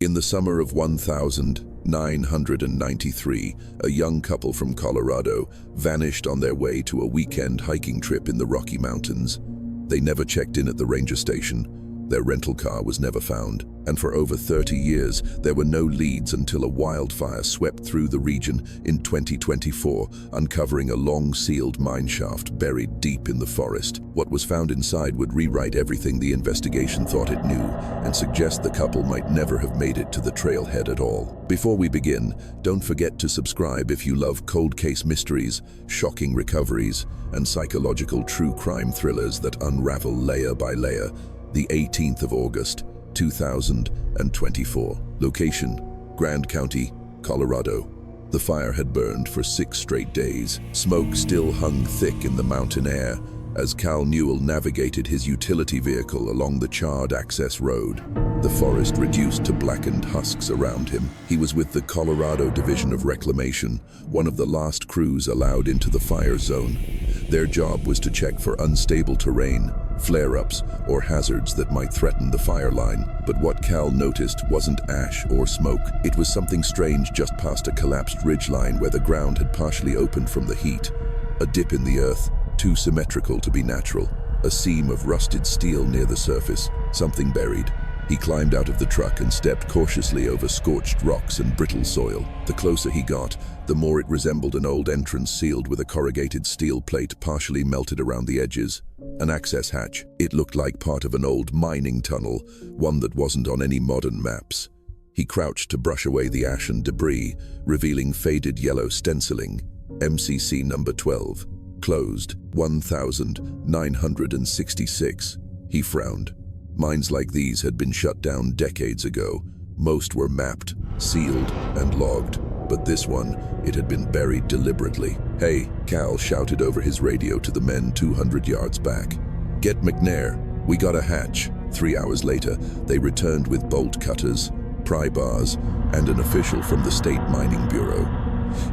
In the summer of 1993, a young couple from Colorado vanished on their way to a weekend hiking trip in the Rocky Mountains. They never checked in at the ranger station. Their rental car was never found, and for over 30 years, there were no leads until a wildfire swept through the region in 2024, uncovering a long sealed mineshaft buried deep in the forest. What was found inside would rewrite everything the investigation thought it knew, and suggest the couple might never have made it to the trailhead at all. Before we begin, don't forget to subscribe if you love cold case mysteries, shocking recoveries, and psychological true crime thrillers that unravel layer by layer. The 18th of August, 2024. Location: Grand County, Colorado. The fire had burned for 6 straight days. Smoke still hung thick in the mountain air as Cal Newell navigated his utility vehicle along the charred access road. The forest reduced to blackened husks around him. He was with the Colorado Division of Reclamation, one of the last crews allowed into the fire zone. Their job was to check for unstable terrain, flare-ups, or hazards that might threaten the fire line. But what Cal noticed wasn't ash or smoke. It was something strange just past a collapsed ridgeline where the ground had partially opened from the heat. A dip in the earth, too symmetrical to be natural. A seam of rusted steel near the surface, something buried. He climbed out of the truck and stepped cautiously over scorched rocks and brittle soil. The closer he got, the more it resembled an old entrance sealed with a corrugated steel plate partially melted around the edges. An access hatch. It looked like part of an old mining tunnel, one that wasn't on any modern maps. He crouched to brush away the ash and debris, revealing faded yellow stenciling. MCC number 12. Closed. 1966. He frowned. Mines like these had been shut down decades ago. Most were mapped, sealed, and logged. But this one, it had been buried deliberately. "Hey," Cal shouted over his radio to the men 200 yards back. "Get McNair. We got a hatch." 3 hours later, they returned with bolt cutters, pry bars, and an official from the State Mining Bureau.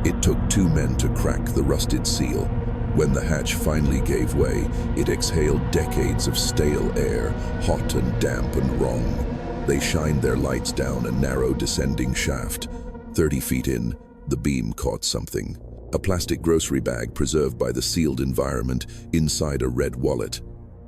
It took 2 men to crack the rusted seal. When the hatch finally gave way, it exhaled decades of stale air, hot and damp and wrong. They shined their lights down a narrow descending shaft. 30 feet in, the beam caught something. A plastic grocery bag preserved by the sealed environment inside a red wallet.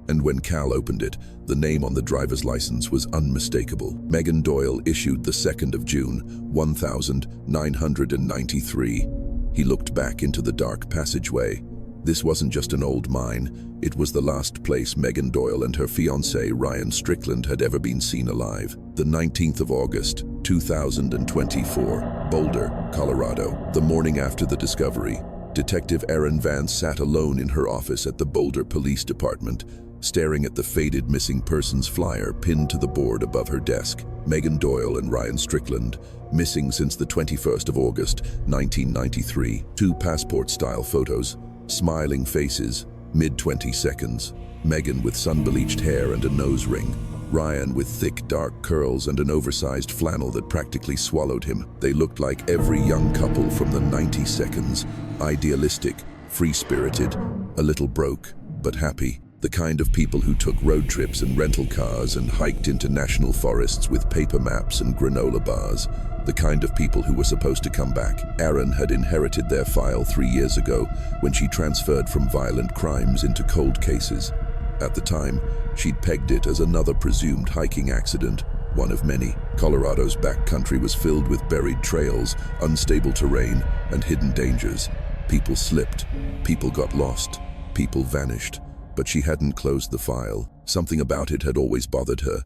And when Cal opened it, the name on the driver's license was unmistakable. Megan Doyle, issued the 2nd of June, 1993. He looked back into the dark passageway. This wasn't just an old mine, it was the last place Megan Doyle and her fiancé Ryan Strickland had ever been seen alive. The 19th of August, 2024, Boulder, Colorado. The morning after the discovery, Detective Erin Vance sat alone in her office at the Boulder Police Department, staring at the faded missing persons flyer pinned to the board above her desk. Megan Doyle and Ryan Strickland, missing since the 21st of August, 1993. 2 passport-style photos. Smiling faces, mid-20 seconds. Megan with sun-bleached hair and a nose ring. Ryan with thick, dark curls and an oversized flannel that practically swallowed him. They looked like every young couple from the 90 seconds. Idealistic, free-spirited, a little broke, but happy. The kind of people who took road trips and rental cars and hiked into national forests with paper maps and granola bars. The kind of people who were supposed to come back. Erin had inherited their file 3 years ago when she transferred from violent crimes into cold cases. At the time, she'd pegged it as another presumed hiking accident, one of many. Colorado's backcountry was filled with buried trails, unstable terrain, and hidden dangers. People slipped, people got lost, people vanished. But she hadn't closed the file. Something about it had always bothered her.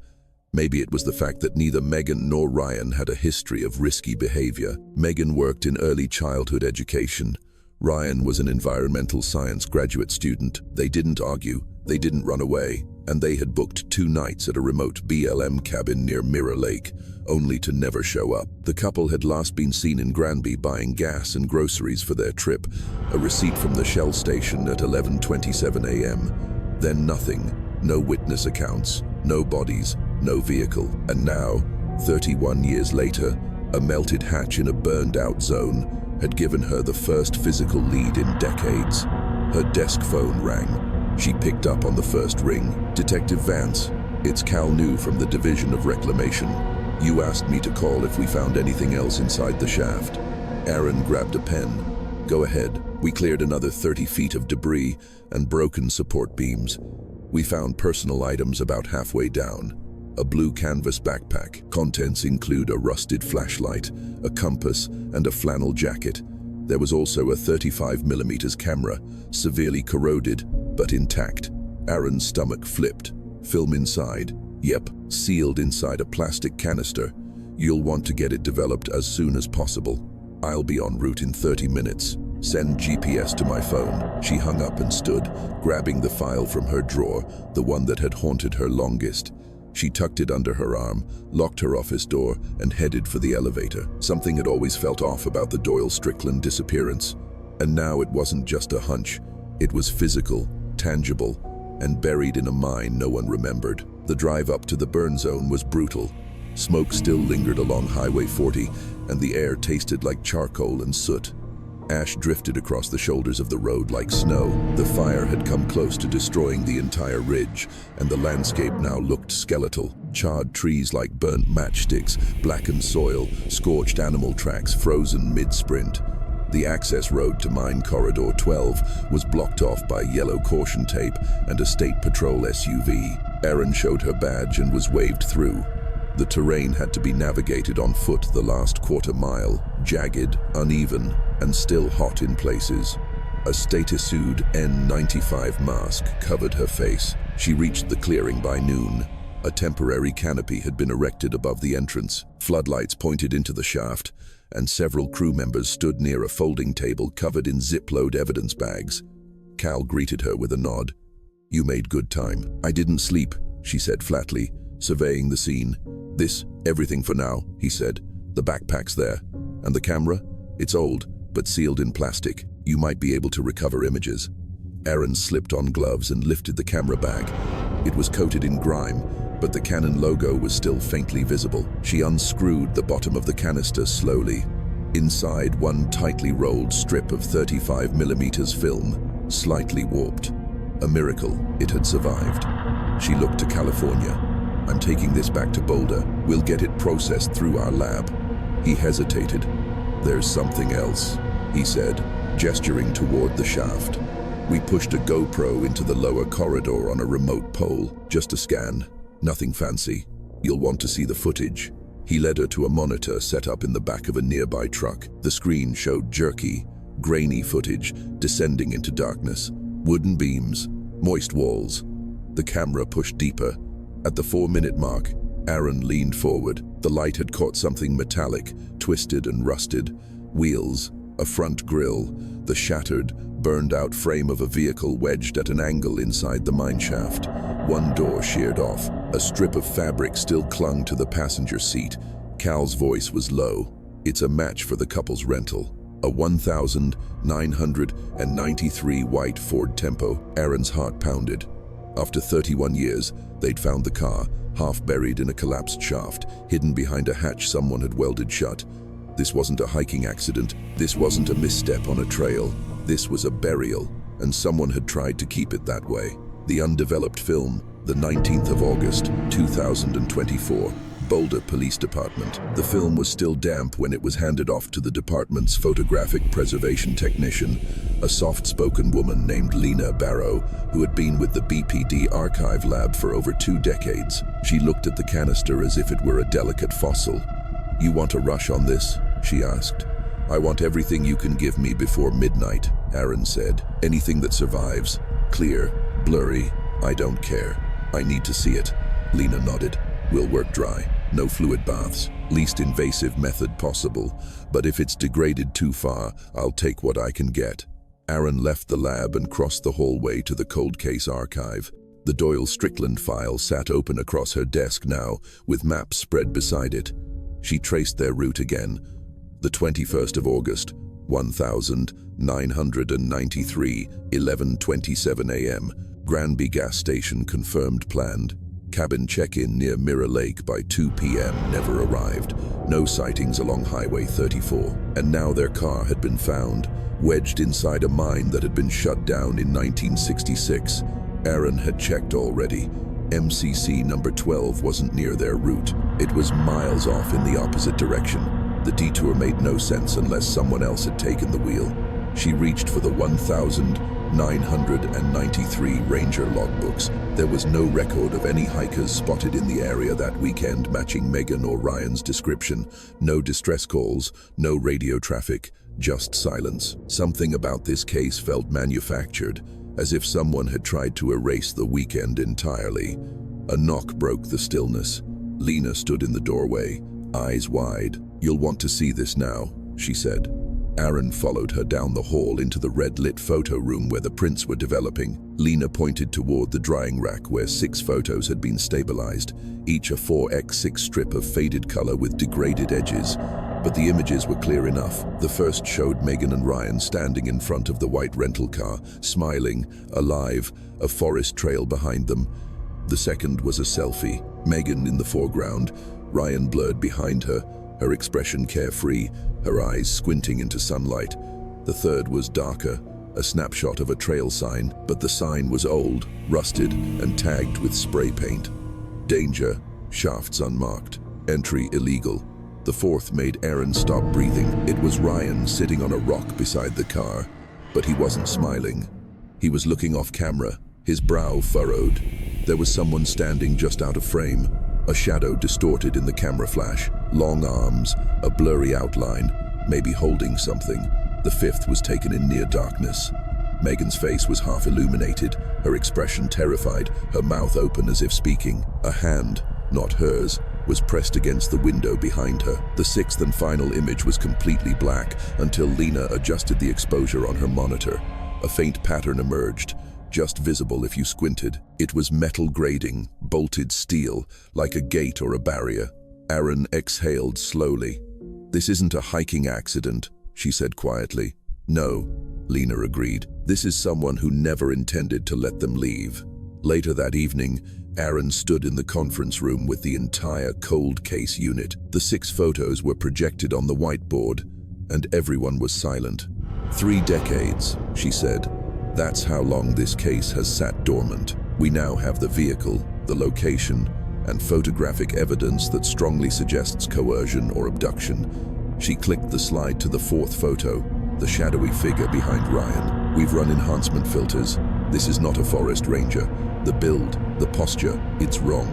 Maybe it was the fact that neither Megan nor Ryan had a history of risky behavior. Megan worked in early childhood education. Ryan was an environmental science graduate student. They didn't argue, they didn't run away, and they had booked 2 nights at a remote BLM cabin near Mirror Lake, only to never show up. The couple had last been seen in Granby buying gas and groceries for their trip, a receipt from the Shell station at 11:27 a.m. Then nothing, no witness accounts, no bodies, no vehicle. And now, 31 years later, a melted hatch in a burned-out zone had given her the first physical lead in decades. Her desk phone rang. She picked up on the first ring. "Detective Vance, it's Cal New from the Division of Reclamation. You asked me to call if we found anything else inside the shaft. Aaron grabbed a pen. Go ahead. We cleared another 30 feet of debris and broken support beams. We found personal items about halfway down. A blue canvas backpack. Contents include a rusted flashlight, a compass, and a flannel jacket. There was also a 35mm camera, severely corroded, but intact. Aaron's stomach flipped. Film inside. Yep, sealed inside a plastic canister. You'll want to get it developed as soon as possible. I'll be en route in 30 minutes. Send GPS to my phone. She hung up and stood, grabbing the file from her drawer, the one that had haunted her longest. She tucked it under her arm, locked her office door, and headed for the elevator. Something had always felt off about the Doyle Strickland disappearance. And now it wasn't just a hunch. It was physical, tangible, and buried in a mine no one remembered. The drive up to the burn zone was brutal. Smoke still lingered along Highway 40, and the air tasted like charcoal and soot. Ash drifted across the shoulders of the road like snow. The fire had come close to destroying the entire ridge, and the landscape now looked skeletal. Charred trees like burnt matchsticks, blackened soil, scorched animal tracks frozen mid-sprint. The access road to Mine Corridor 12 was blocked off by yellow caution tape and a State Patrol SUV. Aaron showed her badge and was waved through. The terrain had to be navigated on foot the last quarter mile, jagged, uneven, and still hot in places. A state-issued N95 mask covered her face. She reached the clearing by noon. A temporary canopy had been erected above the entrance. Floodlights pointed into the shaft, and several crew members stood near a folding table covered in zip-load evidence bags. Cal greeted her with a nod. You made good time. I didn't sleep, she said flatly, surveying the scene. This, everything for now, he said. The backpack's there. And the camera? It's old, but sealed in plastic. You might be able to recover images. Aaron slipped on gloves and lifted the camera bag. It was coated in grime, but the Canon logo was still faintly visible. She unscrewed the bottom of the canister slowly. Inside, one tightly rolled strip of 35mm film, slightly warped. A miracle, it had survived. She looked to California. I'm taking this back to Boulder. We'll get it processed through our lab. He hesitated. There's something else, he said, gesturing toward the shaft. We pushed a GoPro into the lower corridor on a remote pole, just a scan. Nothing fancy. You'll want to see the footage. He led her to a monitor set up in the back of a nearby truck. The screen showed jerky, grainy footage descending into darkness. Wooden beams, moist walls. The camera pushed deeper. At the 4-minute mark, Aaron leaned forward. The light had caught something metallic, twisted and rusted. Wheels, a front grille, the shattered, burned-out frame of a vehicle wedged at an angle inside the mine shaft. One door sheared off. A strip of fabric still clung to the passenger seat. Cal's voice was low. It's a match for the couple's rental. A 1,993 white Ford Tempo. Aaron's heart pounded. After 31 years, they'd found the car, half buried in a collapsed shaft, hidden behind a hatch someone had welded shut. This wasn't a hiking accident. This wasn't a misstep on a trail. This was a burial, and someone had tried to keep it that way. The undeveloped film, the 19th of August, 2024, Boulder Police Department. The film was still damp when it was handed off to the department's photographic preservation technician, a soft-spoken woman named Lena Barrow, who had been with the BPD archive lab for over 2 decades. She looked at the canister as if it were a delicate fossil. You want a rush on this? She asked. I want everything you can give me before midnight, Aaron said. Anything that survives. Clear, blurry, I don't care. I need to see it. Lena nodded. We'll work dry. No fluid baths. Least invasive method possible. But if it's degraded too far, I'll take what I can get. Aaron left the lab and crossed the hallway to the cold case archive. The Doyle Strickland file sat open across her desk now, with maps spread beside it. She traced their route again. The 21st of August, 1993, 11:27 a.m. Granby gas station confirmed planned. Cabin check-in near Mirror Lake by 2 p.m. never arrived. No sightings along Highway 34. And now their car had been found, wedged inside a mine that had been shut down in 1966. Aaron had checked already. MCC number 12 wasn't near their route. It was miles off in the opposite direction. The detour made no sense unless someone else had taken the wheel. She reached for the 1,993 Ranger logbooks. There was no record of any hikers spotted in the area that weekend matching Megan or Ryan's description. No distress calls, no radio traffic, just silence. Something about this case felt manufactured, as if someone had tried to erase the weekend entirely. A knock broke the stillness. Lena stood in the doorway, eyes wide. "You'll want to see this now," she said. Aaron followed her down the hall into the red-lit photo room where the prints were developing. Lena pointed toward the drying rack where 6 photos had been stabilized, each a 4x6 strip of faded color with degraded edges. But the images were clear enough. The first showed Megan and Ryan standing in front of the white rental car, smiling, alive, a forest trail behind them. The second was a selfie, Megan in the foreground, Ryan blurred behind her, her expression carefree, her eyes squinting into sunlight. The third was darker, a snapshot of a trail sign, but the sign was old, rusted, and tagged with spray paint. Danger, shafts unmarked, entry illegal. The fourth made Aaron stop breathing. It was Ryan sitting on a rock beside the car, but he wasn't smiling. He was looking off camera, his brow furrowed. There was someone standing just out of frame, a shadow distorted in the camera flash, long arms, a blurry outline, maybe holding something. The fifth was taken in near darkness. Megan's face was half illuminated, her expression terrified, her mouth open as if speaking. A hand, not hers, was pressed against the window behind her. The sixth and final image was completely black until Lena adjusted the exposure on her monitor. A faint pattern emerged, just visible if you squinted. It was metal grating, bolted steel, like a gate or a barrier. Aaron exhaled slowly. "This isn't a hiking accident," she said quietly. "No," Lena agreed. "This is someone who never intended to let them leave." Later that evening, Aaron stood in the conference room with the entire cold case unit. The 6 photos were projected on the whiteboard, and everyone was silent. 3 decades, she said. That's how long this case has sat dormant. We now have the vehicle, the location, and photographic evidence that strongly suggests coercion or abduction. She clicked the slide to the 4th photo, the shadowy figure behind Ryan. "We've run enhancement filters. This is not a forest ranger. The build, the posture, it's wrong.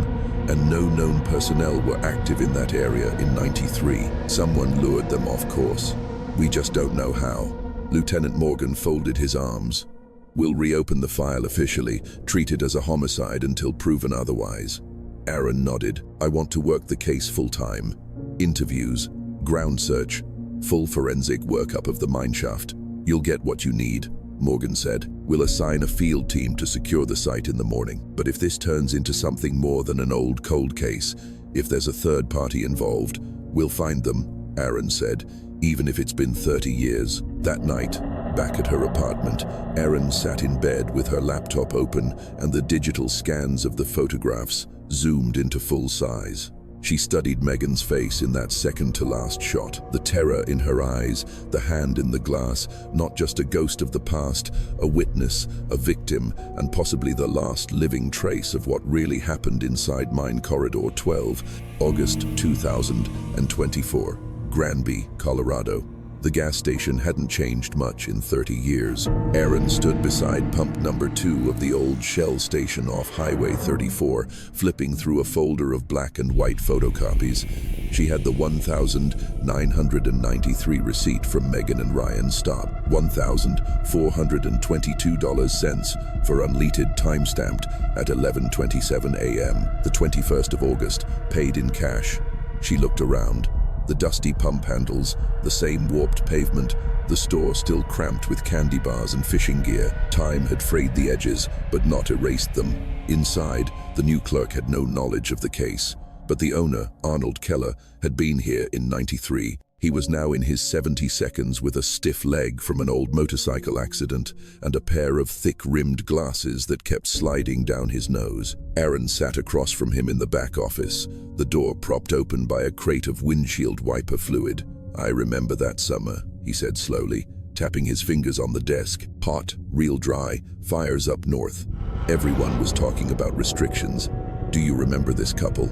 And no known personnel were active in that area in '93. Someone lured them off course. We just don't know how." Lieutenant Morgan folded his arms. "We'll reopen the file officially, treat it as a homicide until proven otherwise." Aaron nodded. "I want to work the case full-time. Interviews, ground search, full forensic workup of the mineshaft. You'll get what you need," Morgan said. "We'll assign a field team to secure the site in the morning. But if this turns into something more than an old cold case, if there's a third party involved, we'll find them," Aaron said, "even if it's been 30 years. That night, back at her apartment, Aaron sat in bed with her laptop open and the digital scans of the photographs zoomed into full size. She studied Megan's face in that second-to-last shot, the terror in her eyes, the hand in the glass, not just a ghost of the past, a witness, a victim, and possibly the last living trace of what really happened inside Mine Corridor 12, August 2024, Granby, Colorado. The gas station hadn't changed much in 30 years. Aaron stood beside pump number 2 of the old Shell station off Highway 34, flipping through a folder of black and white photocopies. She had the 1,993 receipt from Megan and Ryan's stop, $1,422 for unleaded time-stamped at 11:27 a.m., the 21st of August, paid in cash. She looked around. The dusty pump handles, the same warped pavement, the store still cramped with candy bars and fishing gear. Time had frayed the edges, but not erased them. Inside, the new clerk had no knowledge of the case, but the owner, Arnold Keller, had been here in '93. He was now in his 72nd with a stiff leg from an old motorcycle accident and a pair of thick-rimmed glasses that kept sliding down his nose. Aaron sat across from him in the back office, the door propped open by a crate of windshield wiper fluid. "I remember that summer," he said slowly, tapping his fingers on the desk. "Hot, real dry, fires up north. Everyone was talking about restrictions. Do you remember this couple?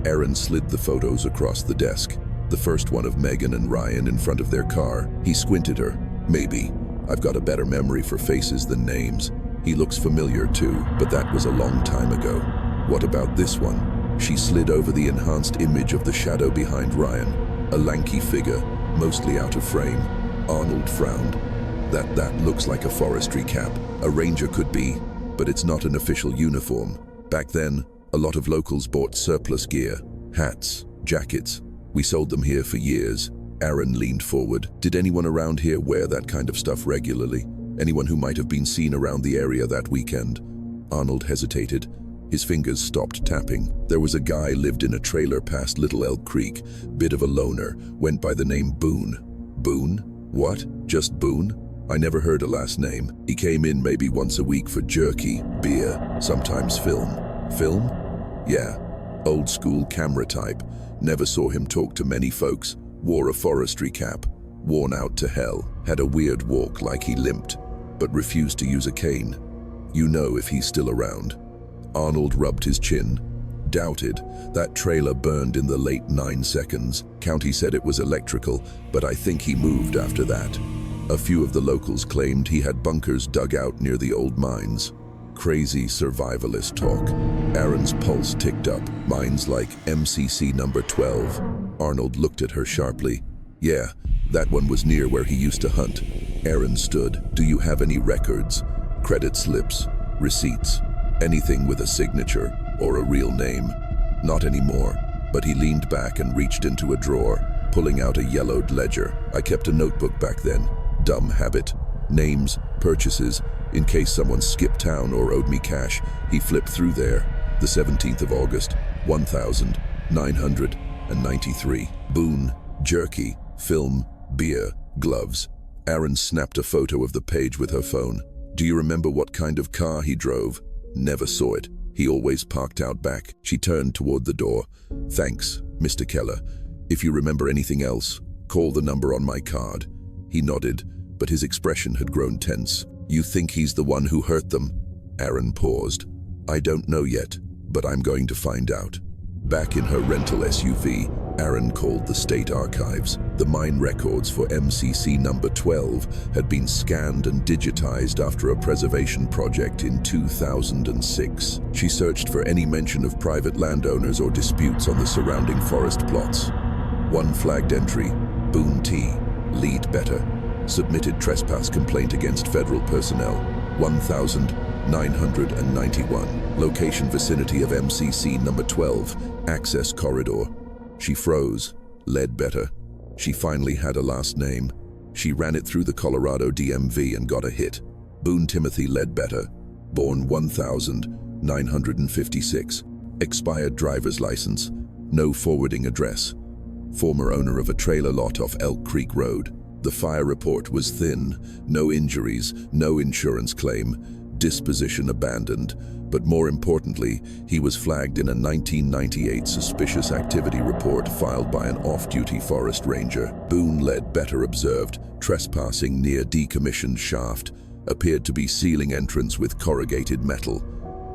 Aaron slid the photos across the desk. The first one of Megan and Ryan in front of their car. He squinted her. Maybe. I've got a better memory for faces than names. He looks familiar too, but that was a long time ago. What about this one? She slid over the enhanced image of the shadow behind Ryan. A lanky figure, mostly out of frame. Arnold frowned. That looks like a forestry cap. A ranger could be, but it's not an official uniform. Back then, a lot of locals bought surplus gear. Hats, jackets. We sold them here for years. Aaron leaned forward. Did anyone around here wear that kind of stuff regularly? Anyone who might have been seen around the area that weekend? Arnold hesitated. His fingers stopped tapping. There was a guy lived in a trailer past Little Elk Creek. Bit of a loner. Went by the name Boone. Boone? What? Just Boone? I never heard a last name. He came in maybe once a week for jerky, beer, sometimes film. Film? Yeah. Old school camera type. Never saw him talk to many folks. Wore a forestry cap. Worn out to hell. Had a weird walk like he limped, but refused to use a cane. You know if he's still around. Arnold rubbed his chin. Doubted. That trailer burned in the late 9 seconds. County said it was electrical, but I think he moved after that. A few of the locals claimed he had bunkers dug out near the old mines. Crazy survivalist talk. Aaron's pulse ticked up. Mines like MCC number 12. Arnold looked at her sharply. Yeah, that one was near where he used to hunt. Aaron stood. Do you have any records? Credit slips? Receipts? Anything with a signature or a real name? Not anymore, but he leaned back and reached into a drawer, pulling out a yellowed ledger. I kept a notebook back then. Dumb habit. Names, purchases, in case someone skipped town or owed me cash. He flipped through there. The 17th of August, 1,993. Boone, jerky, film, beer, gloves. Aaron snapped a photo of the page with her phone. Do you remember what kind of car he drove? Never saw it. He always parked out back. She turned toward the door. Thanks, Mr. Keller. If you remember anything else, call the number on my card. He nodded, but his expression had grown tense. You think he's the one who hurt them? Aaron paused. I don't know yet, but I'm going to find out. Back in her rental SUV, Aaron called the state archives. The mine records for MCC number 12 had been scanned and digitized after a preservation project in 2006. She searched for any mention of private landowners or disputes on the surrounding forest plots. One flagged entry, Boone T. Leadbetter, submitted trespass complaint against federal personnel, 1,991. Location vicinity of MCC number 12, access corridor. She froze. Leadbetter. She finally had a last name. She ran it through the Colorado DMV and got a hit. Boone Timothy Leadbetter, born 1956. Expired driver's license. No forwarding address. Former owner of a trailer lot off Elk Creek Road. The fire report was thin. No injuries, no insurance claim. Disposition abandoned. But more importantly, he was flagged in a 1998 suspicious activity report filed by an off-duty forest ranger. Boone Leadbetter observed trespassing near decommissioned shaft. Appeared to be sealing entrance with corrugated metal.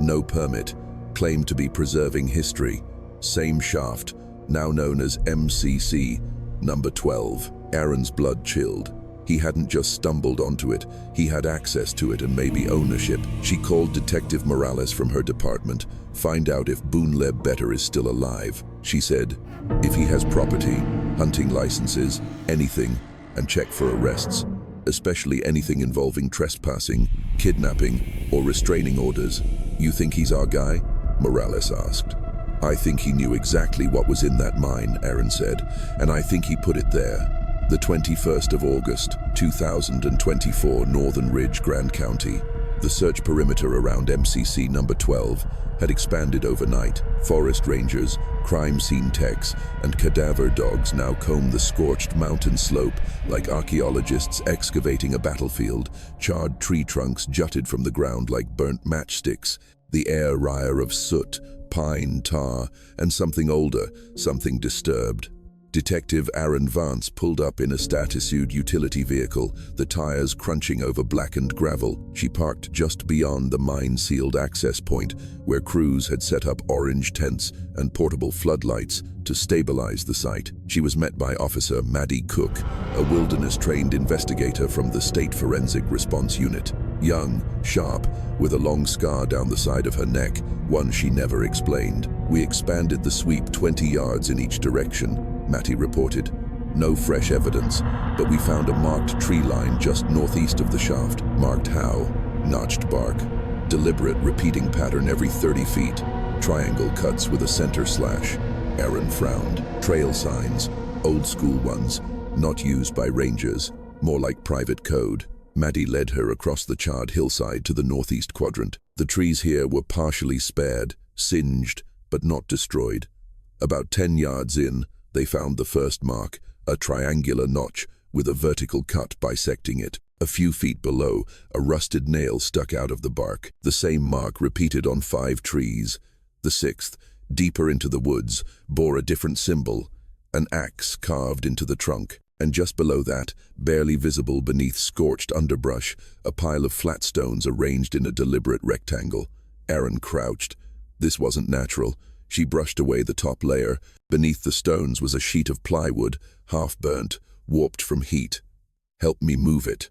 No permit. Claimed to be preserving history. Same shaft, now known as MCC number 12. Aaron's blood chilled. He hadn't just stumbled onto it, he had access to it and maybe ownership. She called Detective Morales from her department, find out if Boone Leadbetter is still alive. She said, if he has property, hunting licenses, anything, and check for arrests, especially anything involving trespassing, kidnapping, or restraining orders. You think he's our guy? Morales asked. I think he knew exactly what was in that mine, Aaron said, and I think he put it there. The 21st of August, 2024, Northern Ridge, Grand County. The search perimeter around MCC number 12 had expanded overnight. Forest rangers, crime scene techs, and cadaver dogs now comb the scorched mountain slope like archaeologists excavating a battlefield. Charred tree trunks jutted from the ground like burnt matchsticks. The air rire of soot, pine, tar, and something older, something disturbed. Detective Aaron Vance pulled up in a statisued utility vehicle, the tires crunching over blackened gravel. She parked just beyond the mine-sealed access point, where crews had set up orange tents and portable floodlights to stabilize the site. She was met by Officer Maddie Cook, a wilderness-trained investigator from the State Forensic Response Unit. Young, sharp, with a long scar down the side of her neck, one she never explained. "We expanded the sweep 20 yards in each direction," Matty reported. "No fresh evidence, but we found a marked tree line just northeast of the shaft. Marked how? Notched bark. Deliberate repeating pattern every 30 feet. Triangle cuts with a center slash." Aaron frowned. "Trail signs. Old school ones. Not used by rangers. More like private code." Maddie led her across the charred hillside to the northeast quadrant. The trees here were partially spared, singed, but not destroyed. About 10 yards in, they found the first mark, a triangular notch with a vertical cut bisecting it. A few feet below, a rusted nail stuck out of the bark. The same mark repeated on 5 trees. The 6th, deeper into the woods, bore a different symbol, an axe carved into the trunk. And just below that, barely visible beneath scorched underbrush, a pile of flat stones arranged in a deliberate rectangle. Aaron crouched. This wasn't natural. She brushed away the top layer. Beneath the stones was a sheet of plywood, half-burnt, warped from heat. "Help me move it."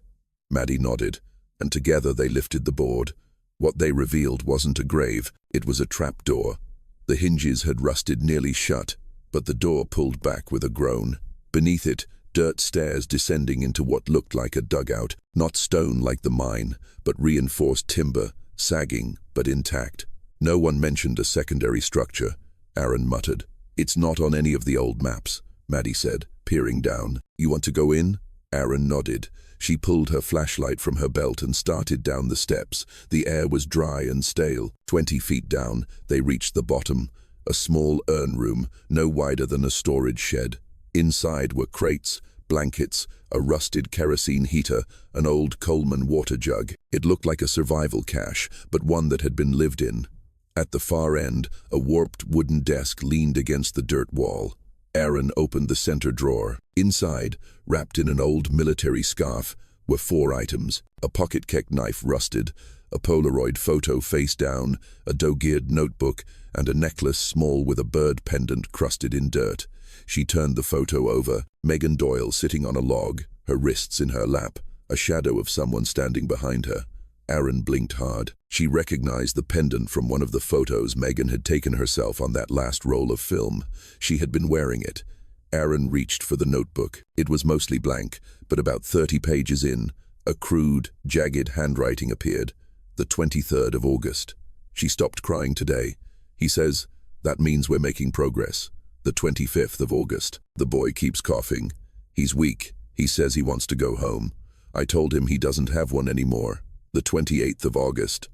Maddie nodded, and together they lifted the board. What they revealed wasn't a grave, it was a trapdoor. The hinges had rusted nearly shut, but the door pulled back with a groan. Beneath it, dirt stairs descending into what looked like a dugout, not stone like the mine, but reinforced timber, sagging but intact. "No one mentioned a secondary structure," Aaron muttered. "It's not on any of the old maps," Maddie said, peering down. "You want to go in?" Aaron nodded. She pulled her flashlight from her belt and started down the steps. The air was dry and stale. 20 feet down, they reached the bottom, a small urn room, no wider than a storage shed. Inside were crates, blankets, a rusted kerosene heater, an old Coleman water jug. It looked like a survival cache, but one that had been lived in. At the far end, a warped wooden desk leaned against the dirt wall. Aaron opened the center drawer. Inside, wrapped in an old military scarf, were 4 items: a pocket-keck knife rusted, a Polaroid photo face down, a dog-eared notebook, and a necklace small with a bird pendant crusted in dirt. She turned the photo over, Megan Doyle sitting on a log, her wrists in her lap, a shadow of someone standing behind her. Aaron blinked hard. She recognized the pendant from one of the photos Megan had taken herself on that last roll of film. She had been wearing it. Aaron reached for the notebook. It was mostly blank, but about 30 pages in, a crude, jagged handwriting appeared. The 23rd of August. "She stopped crying today. He says, that means we're making progress. The 25th of August. The boy keeps coughing. He's weak. He says he wants to go home. I told him he doesn't have one anymore. The 28th of August.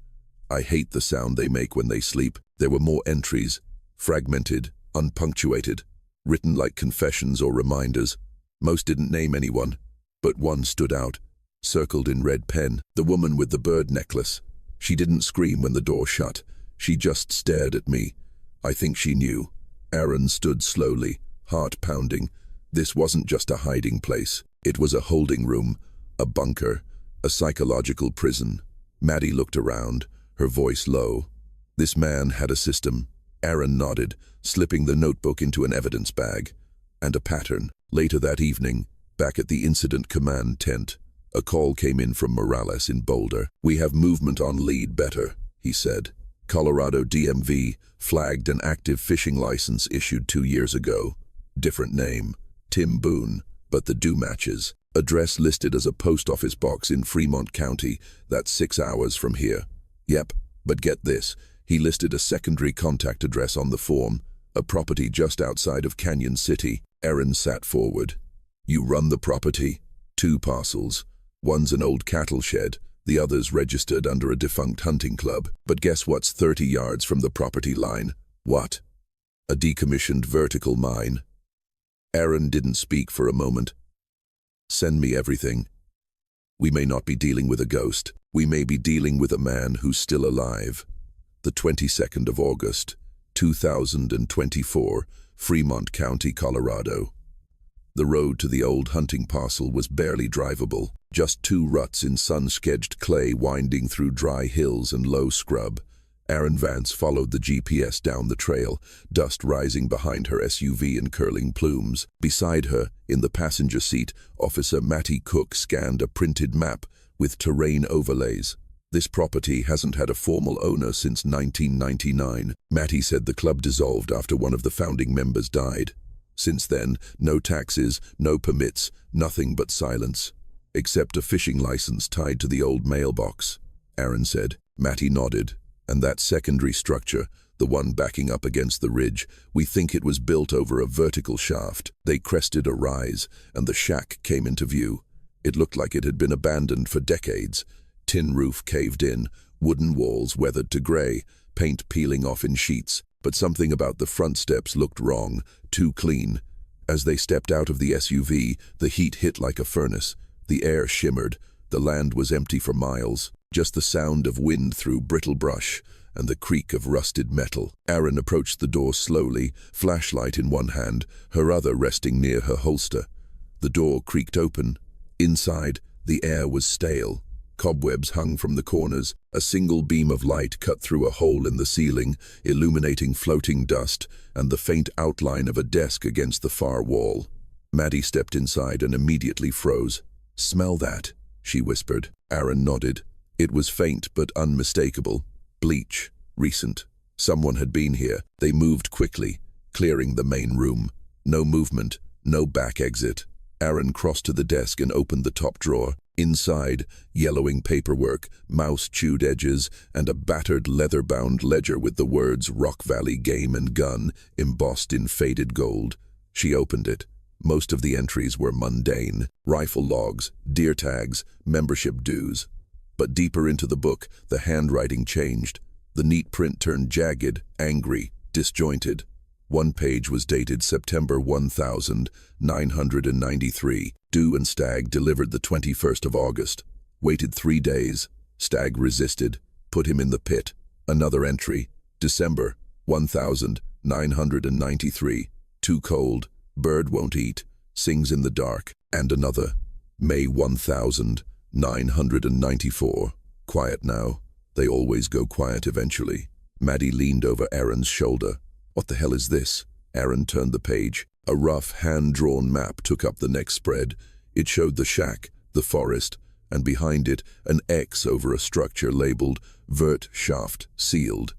I hate the sound they make when they sleep." There were more entries, fragmented, unpunctuated, written like confessions or reminders. Most didn't name anyone, but one stood out, circled in red pen. The woman with the bird necklace. She didn't scream when the door shut. She just stared at me. I think she knew. Aaron stood slowly, heart pounding. This wasn't just a hiding place. It was a holding room, a bunker, a psychological prison. Maddie looked around, her voice low. This man had a system. Aaron nodded, slipping the notebook into an evidence bag. And a pattern. Later that evening, back at the incident command tent, a call came in from Morales in Boulder. "We have movement on lead better," he said. "Colorado DMV flagged an active fishing license issued 2 years ago. Different name, Tim Boone, but the do matches. Address listed as a post office box in Fremont County. That's 6 hours from here." "Yep, but get this. He listed a secondary contact address on the form, a property just outside of Canyon City." Aaron sat forward. "You run the property?" "2 parcels. One's an old cattle shed. The other's registered under a defunct hunting club. But guess what's 30 yards from the property line?" "What?" "A decommissioned vertical mine." Aaron didn't speak for a moment. "Send me everything. We may not be dealing with a ghost. We may be dealing with a man who's still alive." The 22nd of August, 2024, Fremont County, Colorado. The road to the old hunting parcel was barely drivable, just two ruts in sun-skedged clay winding through dry hills and low scrub. Aaron Vance followed the GPS down the trail, dust rising behind her SUV in curling plumes. Beside her, in the passenger seat, Officer Matty Cook scanned a printed map with terrain overlays. This property hasn't had a formal owner since 1999. Matty said the club dissolved after one of the founding members died. Since then, no taxes, no permits, nothing but silence. Except a fishing license tied to the old mailbox, Aaron said. Matty nodded. And that secondary structure, the one backing up against the ridge, we think it was built over a vertical shaft. They crested a rise, and the shack came into view. It looked like it had been abandoned for decades. Tin roof caved in, wooden walls weathered to gray, paint peeling off in sheets. But something about the front steps looked wrong, too clean. As they stepped out of the SUV, the heat hit like a furnace. The air shimmered. The land was empty for miles. Just the sound of wind through brittle brush and the creak of rusted metal. Aaron approached the door slowly, flashlight in one hand, her other resting near her holster. The door creaked open. Inside, the air was stale. Cobwebs hung from the corners. A single beam of light cut through a hole in the ceiling, illuminating floating dust and the faint outline of a desk against the far wall. Maddie stepped inside and immediately froze. "Smell that," she whispered. Aaron nodded. It was faint but unmistakable. Bleach. Recent. Someone had been here. They moved quickly, clearing the main room. No movement, no back exit. Aaron crossed to the desk and opened the top drawer. Inside, yellowing paperwork, mouse-chewed edges, and a battered leather-bound ledger with the words Rock Valley Game and Gun embossed in faded gold. She opened it. Most of the entries were mundane. Rifle logs, deer tags, membership dues. But deeper into the book, the handwriting changed. The neat print turned jagged, angry, disjointed. One page was dated September 1993. Dew and Stagg delivered the 21st of August. Waited 3 days. Stagg resisted. Put him in the pit. Another entry. December 1993. Too cold. Bird won't eat. Sings in the dark. And another. May 1994. Quiet now. They always go quiet eventually. Maddie leaned over Aaron's shoulder. "What the hell is this?" Aaron turned the page. A rough, hand-drawn map took up the next spread. It showed the shack, the forest, and behind it, an X over a structure labeled Vert Shaft, sealed.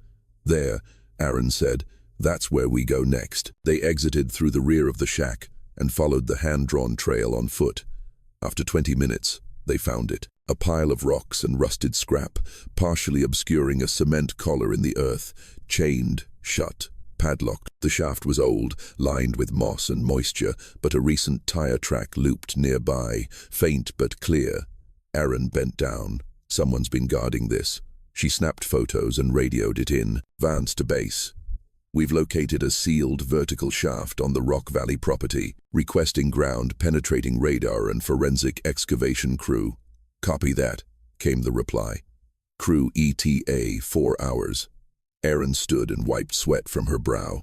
"There," Aaron said. "That's where we go next." They exited through the rear of the shack and followed the hand-drawn trail on foot. After 20 minutes, they found it. A pile of rocks and rusted scrap, partially obscuring a cement collar in the earth, chained, shut, padlocked. The shaft was old, lined with moss and moisture, but a recent tire track looped nearby, faint but clear. Aaron bent down. Someone's been guarding this. She snapped photos and radioed it in. "Vance to base. We've located a sealed vertical shaft on the Rock Valley property, requesting ground-penetrating radar and forensic excavation crew." "Copy that," came the reply. "Crew ETA 4 hours. Aaron stood and wiped sweat from her brow.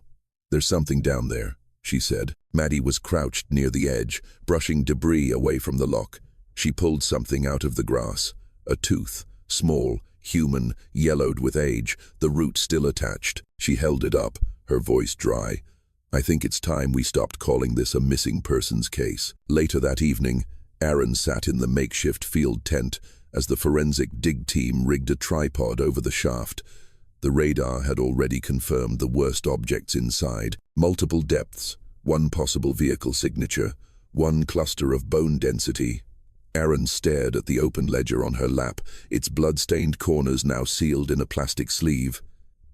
"There's something down there," she said. Maddie was crouched near the edge, brushing debris away from the lock. She pulled something out of the grass. A tooth, small, human, yellowed with age, the root still attached. She held it up, her voice dry. "I think it's time we stopped calling this a missing persons case." Later that evening, Aaron sat in the makeshift field tent as the forensic dig team rigged a tripod over the shaft. The radar had already confirmed the worst objects inside. Multiple depths, one possible vehicle signature, one cluster of bone density. Aaron stared at the open ledger on her lap, its blood-stained corners now sealed in a plastic sleeve.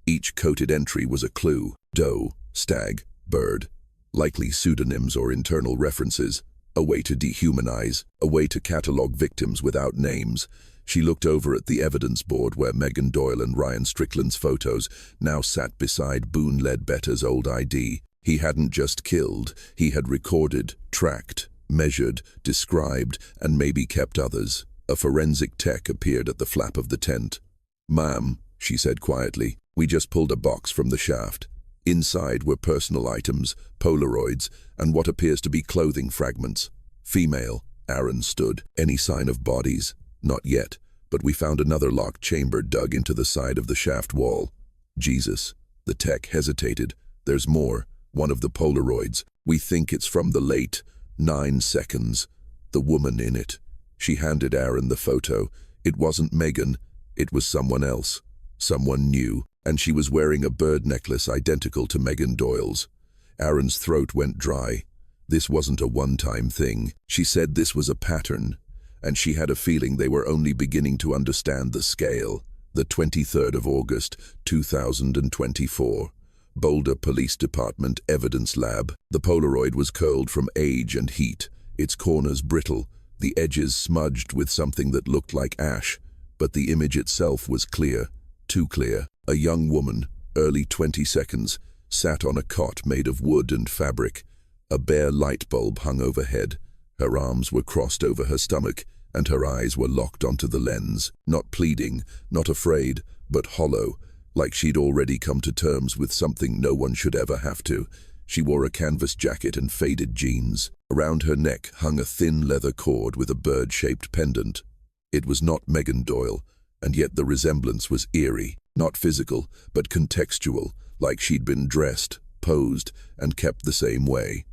Each coated entry was a clue. Doe, stag, bird. Likely pseudonyms or internal references. A way to dehumanize, a way to catalog victims without names. She looked over at the evidence board where Megan Doyle and Ryan Strickland's photos now sat beside Boone Ledbetter's old ID. He hadn't just killed, he had recorded, tracked, measured, described, and maybe kept others. A forensic tech appeared at the flap of the tent. "Ma'am," she said quietly, "we just pulled a box from the shaft. Inside were personal items, Polaroids, and what appears to be clothing fragments. Female, Aaron stood. Any sign of bodies? Not yet, but we found another locked chamber dug into the side of the shaft wall. Jesus. The tech hesitated. There's more. One of the Polaroids. We think it's from the late 9 seconds. The woman in it. She handed Aaron the photo. It wasn't Megan. It was someone else. Someone new. And she was wearing a bird necklace identical to Megan Doyle's. Aaron's throat went dry. This wasn't a one-time thing. She said this was a pattern, and she had a feeling they were only beginning to understand the scale. The 23rd of August, 2024. Boulder Police Department Evidence Lab. The Polaroid was curled from age and heat, its corners brittle, the edges smudged with something that looked like ash, but the image itself was clear, too clear. A young woman, early 20 seconds, sat on a cot made of wood and fabric. A bare light bulb hung overhead. Her arms were crossed over her stomach, and her eyes were locked onto the lens, not pleading, not afraid, but hollow, like she'd already come to terms with something no one should ever have to. She wore a canvas jacket and faded jeans. Around her neck hung a thin leather cord with a bird-shaped pendant. It was not Megan Doyle, and yet the resemblance was eerie, not physical, but contextual, like she'd been dressed, posed, and kept the same way.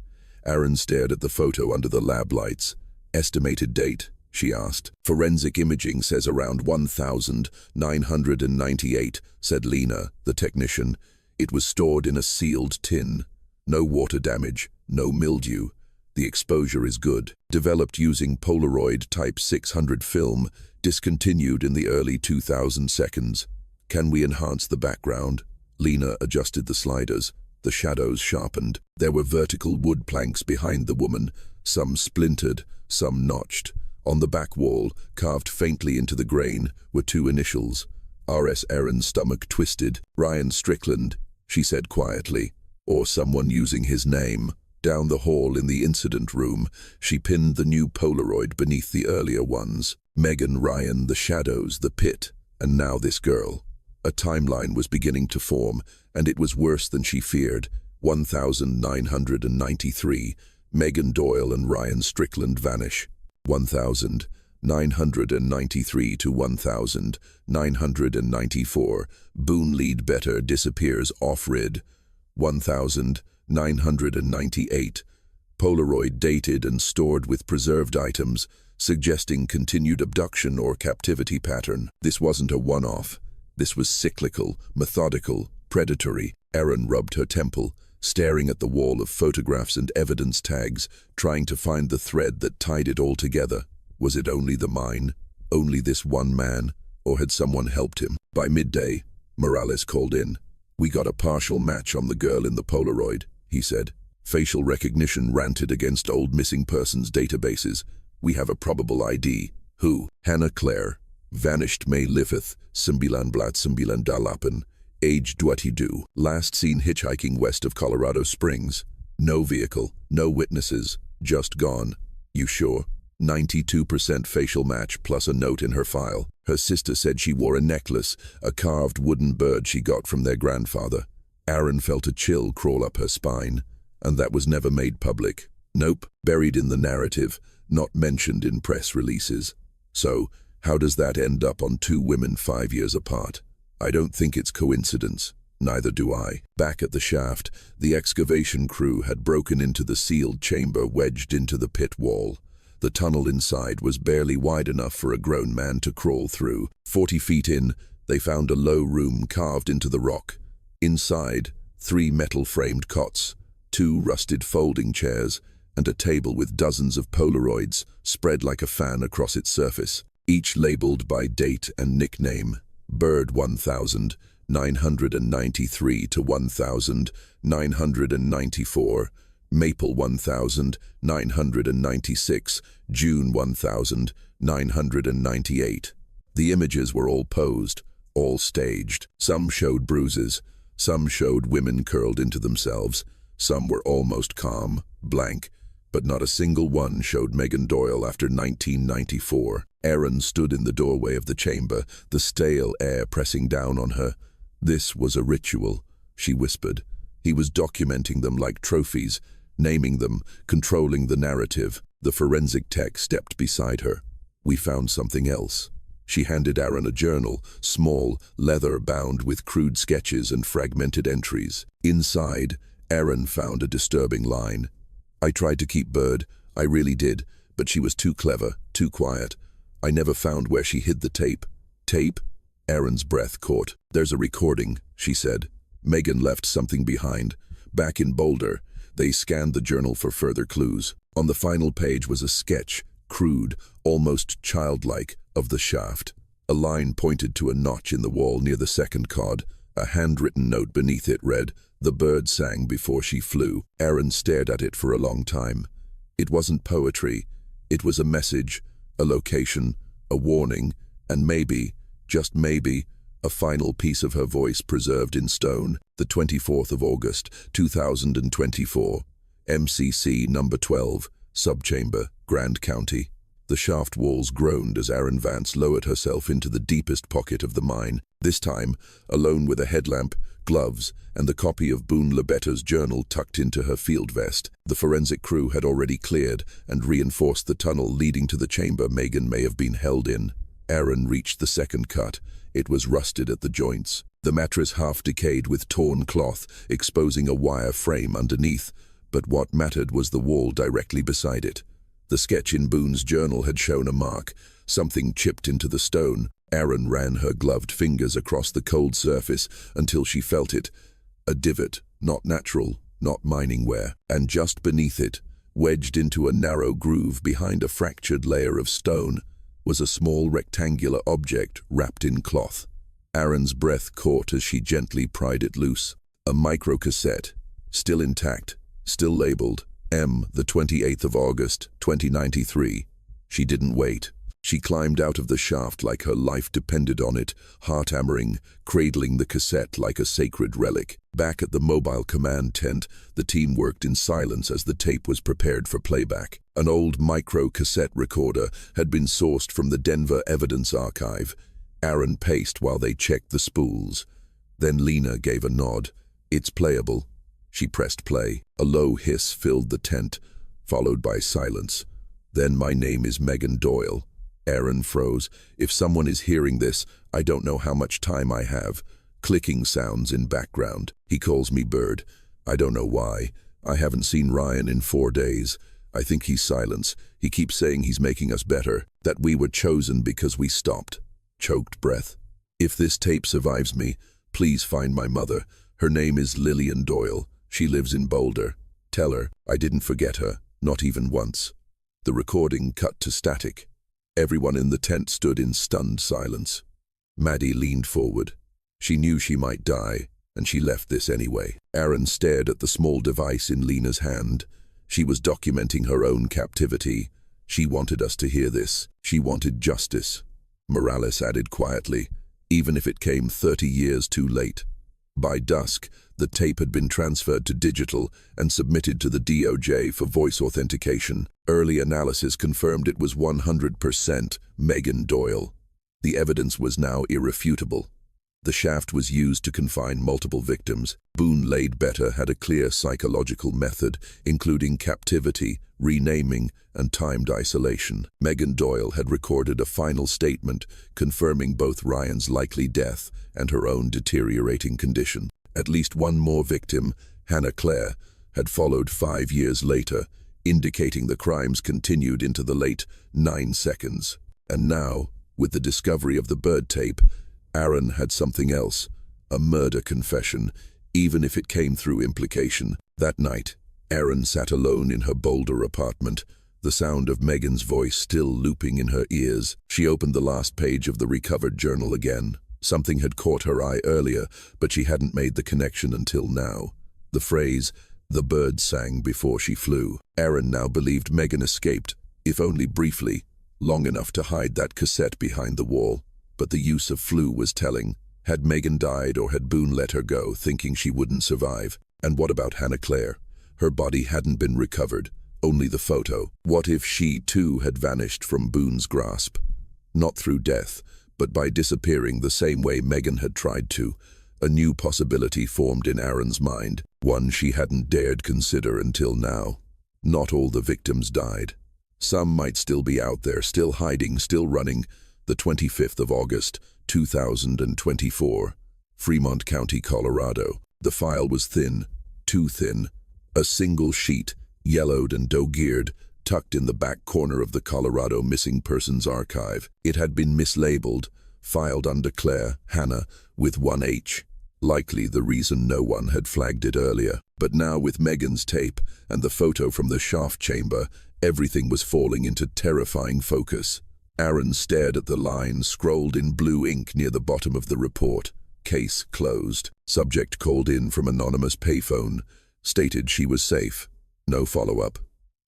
Aaron stared at the photo under the lab lights. Estimated date, she asked. Forensic imaging says around 1998, said Lena, the technician. It was stored in a sealed tin. No water damage, no mildew. The exposure is good. Developed using Polaroid Type 600 film, discontinued in the early 2000 seconds. Can we enhance the background? Lena adjusted the sliders. The shadows sharpened. There were vertical wood planks behind the woman, some splintered, some notched. On the back wall, carved faintly into the grain, were 2 initials. R.S. Aaron's stomach twisted. Ryan Strickland, she said quietly. Or someone using his name. Down the hall in the incident room, she pinned the new Polaroid beneath the earlier ones. Megan, Ryan, the shadows, the pit, and now this girl. A timeline was beginning to form, and it was worse than she feared. 1993, Megan Doyle and Ryan Strickland vanish. 1993 to 1994, Boone Leadbetter disappears off-grid. 1998, Polaroid dated and stored with preserved items, suggesting continued abduction or captivity pattern. This wasn't a one-off. This was cyclical, methodical, predatory. Aaron rubbed her temple, staring at the wall of photographs and evidence tags, trying to find the thread that tied it all together. Was it only the mine? Only this one man? Or had someone helped him? By midday, Morales called in. We got a partial match on the girl in the Polaroid, he said. Facial recognition ranted against old missing persons databases. We have a probable ID. Who? Hannah Claire. Vanished May Liveth, Simbilan Dalapan. Age 22. Last seen hitchhiking west of Colorado Springs. No vehicle, no witnesses, just gone. You sure? 92% facial match plus a note in her file. Her sister said she wore a necklace, a carved wooden bird she got from their grandfather. Aaron felt a chill crawl up her spine, and that was never made public. Nope, buried in the narrative, not mentioned in press releases. So, how does that end up on 2 women 5 years apart? I don't think it's coincidence. Neither do I. Back at the shaft, the excavation crew had broken into the sealed chamber wedged into the pit wall. The tunnel inside was barely wide enough for a grown man to crawl through. 40 feet in, they found a low room carved into the rock. Inside, 3 metal-framed cots, 2 rusted folding chairs, and a table with dozens of Polaroids spread like a fan across its surface, each labeled by date and nickname. Bird 1993 to 1994, Maple 1996, June 1998. The images were all posed, all staged. Some showed bruises, some showed women curled into themselves, some were almost calm, blank, but not a single one showed Megan Doyle after 1994. Aaron stood in the doorway of the chamber, the stale air pressing down on her. This was a ritual, she whispered. He was documenting them like trophies, naming them, controlling the narrative. The forensic tech stepped beside her. We found something else. She handed Aaron a journal, small, leather-bound with crude sketches and fragmented entries. Inside, Aaron found a disturbing line. "I tried to keep Bird, I really did, but she was too clever, too quiet. I never found where she hid the tape." "Tape?" Aaron's breath caught. "There's a recording," she said. "Megan left something behind. Back in Boulder, they scanned the journal for further clues. On the final page was a sketch, crude, almost childlike, of the shaft. A line pointed to a notch in the wall near the second cod. A handwritten note beneath it read, "The bird sang before she flew." Aaron stared at it for a long time. It wasn't poetry. It was a message, a location, a warning, and maybe, just maybe, a final piece of her voice preserved in stone. The 24th of August, 2024. MCC number 12, Subchamber, Grand County. The shaft walls groaned as Aaron Vance lowered herself into the deepest pocket of the mine, this time alone with a headlamp, gloves, and the copy of Boone Lebetta's journal tucked into her field vest. The forensic crew had already cleared and reinforced the tunnel leading to the chamber Megan may have been held in. Aaron reached the second cut. It was rusted at the joints. The mattress half decayed with torn cloth, exposing a wire frame underneath. But what mattered was the wall directly beside it. The sketch in Boone's journal had shown a mark, something chipped into the stone. Aaron ran her gloved fingers across the cold surface until she felt it. A divot, not natural, not mining wear. And just beneath it, wedged into a narrow groove behind a fractured layer of stone, was a small rectangular object wrapped in cloth. Aaron's breath caught as she gently pried it loose. A microcassette, still intact, still labeled M, the 28th of August, 2093. She didn't wait. She climbed out of the shaft like her life depended on it, heart-hammering, cradling the cassette like a sacred relic. Back at the mobile command tent, the team worked in silence as the tape was prepared for playback. An old micro-cassette recorder had been sourced from the Denver Evidence Archive. Aaron paced while they checked the spools. Then Lena gave a nod. "It's playable." She pressed play. A low hiss filled the tent, followed by silence. Then "My name is Megan Doyle." Aaron froze. "If someone is hearing this, I don't know how much time I have." Clicking sounds in background. "He calls me Bird. I don't know why. I haven't seen Ryan in 4 days. I think he's silence. He keeps saying he's making us better, that we were chosen because we stopped." Choked breath. "If this tape survives me, please find my mother. Her name is Lillian Doyle. She lives in Boulder. Tell her I didn't forget her, not even once." The recording cut to static. Everyone in the tent stood in stunned silence. Maddie leaned forward. She knew she might die, and she left this anyway. Aaron stared at the small device in Lena's hand. She was documenting her own captivity. She wanted us to hear this. She wanted justice. Morales added quietly, even if it came 30 years too late. By dusk, the tape had been transferred to digital and submitted to the DOJ for voice authentication. Early analysis confirmed it was 100% Megan Doyle. The evidence was now irrefutable. The shaft was used to confine multiple victims. Boone Lebetta had a clear psychological method, including captivity, renaming, and timed isolation. Megan Doyle had recorded a final statement confirming both Ryan's likely death and her own deteriorating condition. At least one more victim, Hannah Claire, had followed 5 years later, indicating the crimes continued into the late 9 seconds. And now, with the discovery of the bird tape, Aaron had something else, a murder confession, even if it came through implication. That night, Aaron sat alone in her Boulder apartment, the sound of Megan's voice still looping in her ears. She opened the last page of the recovered journal again. Something had caught her eye earlier, but she hadn't made the connection until now. The phrase, "The bird sang before she flew." Aaron now believed Megan escaped, if only briefly, long enough to hide that cassette behind the wall. But the use of flew was telling. Had Megan died, or had Boone let her go, thinking she wouldn't survive? And what about Hannah Claire? Her body hadn't been recovered, only the photo. What if she, too, had vanished from Boone's grasp? Not through death, but by disappearing the same way Megan had tried to. A new possibility formed in Aaron's mind, one she hadn't dared consider until now. Not all the victims died. Some might still be out there, still hiding, still running. The 25th of August, 2024, Fremont County, Colorado. The file was thin, too thin. A single sheet, yellowed and dog-eared, tucked in the back corner of the Colorado Missing Persons Archive. It had been mislabeled, filed under Claire Hannah with one H. Likely the reason no one had flagged it earlier. But now with Megan's tape and the photo from the shaft chamber, everything was falling into terrifying focus. Aaron stared at the line scrolled in blue ink near the bottom of the report. Case closed. Subject called in from anonymous payphone. Stated she was safe. No follow-up.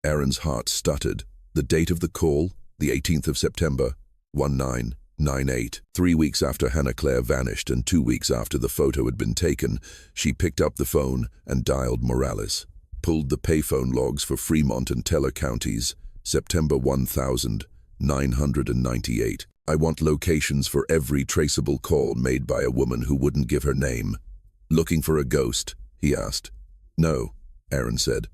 Aaron's heart stuttered. The date of the call? The 18th of September, 1998. 3 weeks after Hannah Claire vanished and 2 weeks after the photo had been taken, she picked up the phone and dialed Morales. Pulled the payphone logs for Fremont and Teller counties. September 1998. I want locations for every traceable call made by a woman who wouldn't give her name. Looking for a ghost? He asked. No, Aaron said.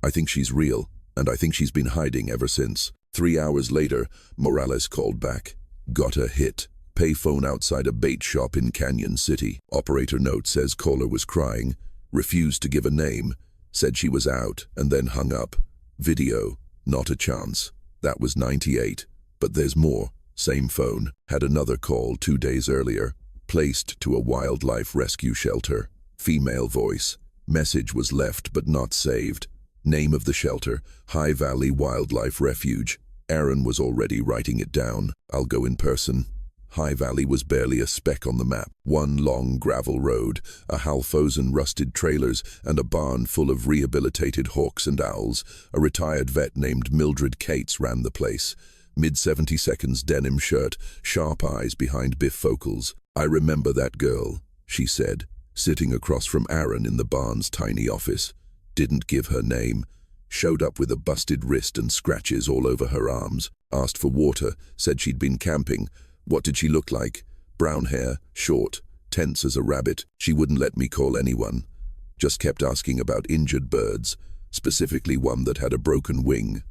I think she's real, and I think she's been hiding ever since. 3 hours later, Morales called back. Got a hit. Payphone outside a bait shop in Canyon City. Operator note says caller was crying, refused to give a name, said she was out, and then hung up. Video, not a chance. That was 98. But there's more. Same phone. Had another call 2 days earlier. Placed to a wildlife rescue shelter. Female voice. Message was left but not saved. Name of the shelter, High Valley Wildlife Refuge. Aaron was already writing it down. I'll go in person. High Valley was barely a speck on the map. One long gravel road, a half-dozen rusted trailers, and a barn full of rehabilitated hawks and owls. A retired vet named Mildred Cates ran the place. Mid-70 seconds denim shirt, sharp eyes behind bifocals. I remember that girl, she said, sitting across from Aaron in the barn's tiny office. Didn't give her name. Showed up with a busted wrist and scratches all over her arms. Asked for water, said she'd been camping. What did she look like? Brown hair, short, tense as a rabbit. She wouldn't let me call anyone. Just kept asking about injured birds, specifically one that had a broken wing.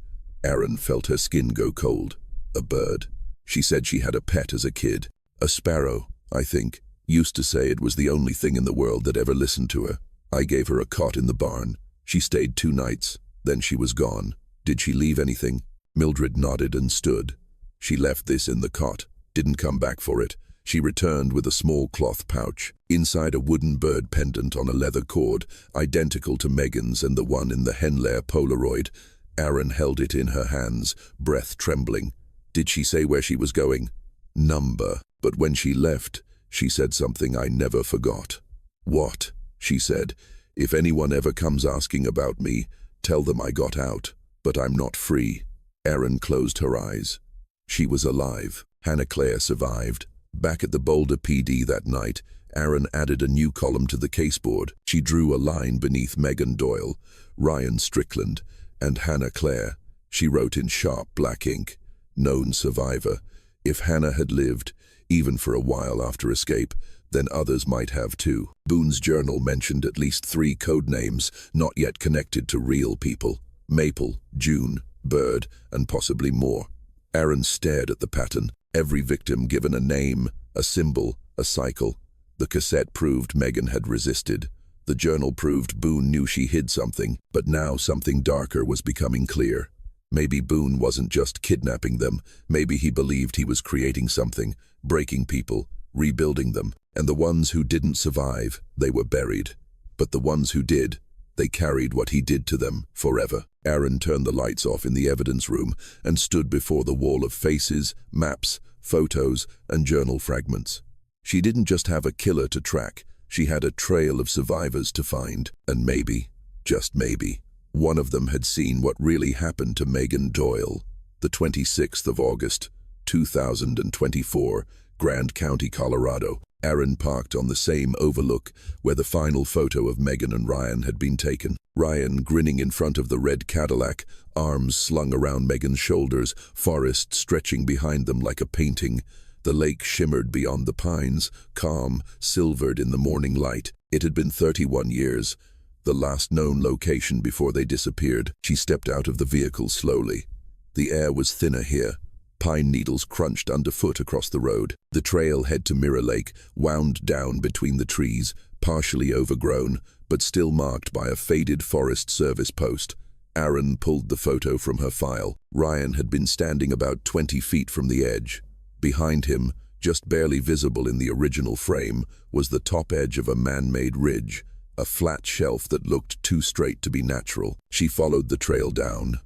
Aaron felt her skin go cold. A bird. She said she had a pet as a kid. A sparrow, I think. Used to say it was the only thing in the world that ever listened to her. I gave her a cot in the barn. She stayed 2 nights. Then she was gone. Did she leave anything? Mildred nodded and stood. She left this in the cot. Didn't come back for it. She returned with a small cloth pouch. Inside a wooden bird pendant on a leather cord, identical to Megan's and the one in the Henlair Polaroid. Aaron held it in her hands, breath trembling. Did she say where she was going? Number. But when she left, she said something I never forgot. What? She said. If anyone ever comes asking about me, tell them I got out, but I'm not free. Aaron closed her eyes. She was alive. Hannah Claire survived. Back at the Boulder PD that night, Aaron added a new column to the caseboard. She drew a line beneath Megan Doyle, Ryan Strickland, and Hannah Claire. She wrote in sharp black ink, known survivor. If Hannah had lived, even for a while after escape, then others might have too. Boone's journal mentioned at least 3 code names not yet connected to real people. Maple, June, Bird, and possibly more. Aaron stared at the pattern. Every victim given a name, a symbol, a cycle. The cassette proved Megan had resisted. The journal proved Boone knew she hid something, but now something darker was becoming clear. Maybe Boone wasn't just kidnapping them. Maybe he believed he was creating something, breaking people, rebuilding them. And the ones who didn't survive, they were buried. But the ones who did, they carried what he did to them forever. Aaron turned the lights off in the evidence room and stood before the wall of faces, maps, photos, and journal fragments. She didn't just have a killer to track, she had a trail of survivors to find. And maybe, just maybe, one of them had seen what really happened to Megan Doyle. The 26th of August, 2024, Grand County, Colorado. Aaron parked on the same overlook where the final photo of Megan and Ryan had been taken. Ryan grinning in front of the red Cadillac, arms slung around Megan's shoulders, forest stretching behind them like a painting. The lake shimmered beyond the pines, calm, silvered in the morning light. It had been 31 years, the last known location before they disappeared. She stepped out of the vehicle slowly. The air was thinner here. Pine needles crunched underfoot across the road. The trailhead to Mirror Lake wound down between the trees, partially overgrown, but still marked by a faded Forest Service post. Aaron pulled the photo from her file. Ryan had been standing about 20 feet from the edge. Behind him, just barely visible in the original frame, was the top edge of a man-made ridge, a flat shelf that looked too straight to be natural. She followed the trail down.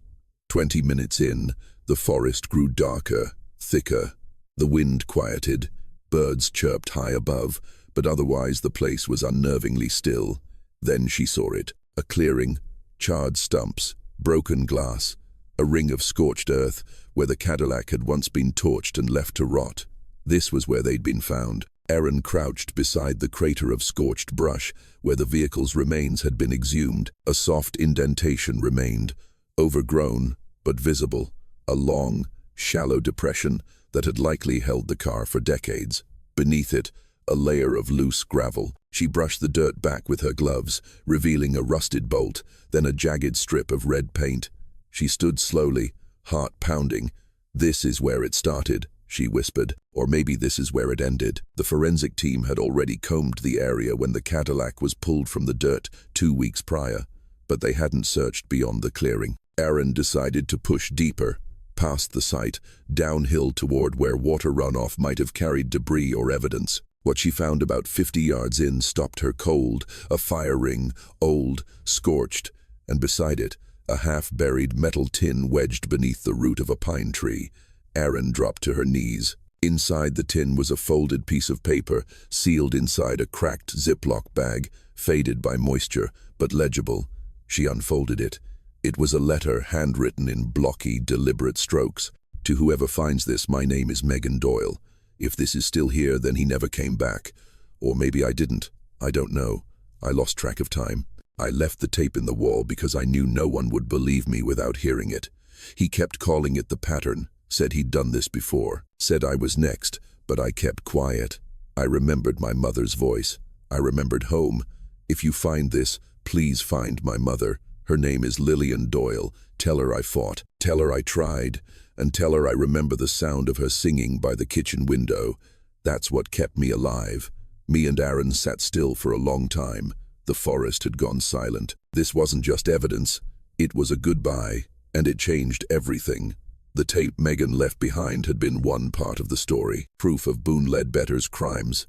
20 minutes in, the forest grew darker, thicker. The wind quieted. Birds chirped high above, but otherwise the place was unnervingly still. Then she saw it. A clearing, charred stumps, broken glass, a ring of scorched earth where the Cadillac had once been torched and left to rot. This was where they'd been found. Aaron crouched beside the crater of scorched brush where the vehicle's remains had been exhumed. A soft indentation remained, overgrown but visible, a long, shallow depression that had likely held the car for decades. Beneath it, a layer of loose gravel. She brushed the dirt back with her gloves, revealing a rusted bolt, then a jagged strip of red paint. She stood slowly, heart pounding. "This is where it started," she whispered, "or maybe this is where it ended." The forensic team had already combed the area when the Cadillac was pulled from the dirt 2 weeks prior, but they hadn't searched beyond the clearing. Aaron decided to push deeper, past the site, downhill toward where water runoff might have carried debris or evidence. What she found about 50 yards in stopped her cold, a fire ring, old, scorched, and beside it, a half-buried metal tin wedged beneath the root of a pine tree. Aaron dropped to her knees. Inside the tin was a folded piece of paper, sealed inside a cracked Ziploc bag, faded by moisture, but legible. She unfolded it. It was a letter handwritten in blocky, deliberate strokes. "To whoever finds this, my name is Megan Doyle. If this is still here, then he never came back. Or maybe I didn't. I don't know. I lost track of time. I left the tape in the wall because I knew no one would believe me without hearing it. He kept calling it the pattern, said he'd done this before, said I was next, but I kept quiet. I remembered my mother's voice. I remembered home. If you find this, please find my mother. Her name is Lillian Doyle. Tell her I fought. Tell her I tried. And tell her I remember the sound of her singing by the kitchen window. That's what kept me alive." Me and Aaron sat still for a long time. The forest had gone silent. This wasn't just evidence. It was a goodbye, and it changed everything. The tape Megan left behind had been one part of the story, proof of Boone Ledbetter's crimes.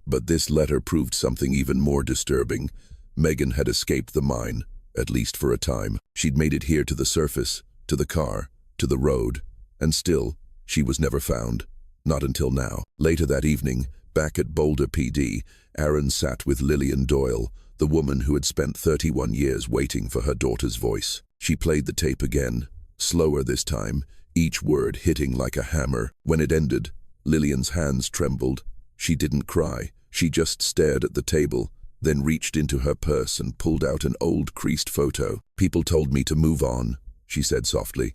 But this letter proved something even more disturbing. Megan had escaped the mine, at least for a time. She'd made it here to the surface, to the car, to the road, and still, she was never found. Not until now. Later that evening, back at Boulder PD, Aaron sat with Lillian Doyle, the woman who had spent 31 years waiting for her daughter's voice. She played the tape again, slower this time, each word hitting like a hammer. When it ended, Lillian's hands trembled. She didn't cry. She just stared at the table, then reached into her purse and pulled out an old creased photo. "People told me to move on," she said softly.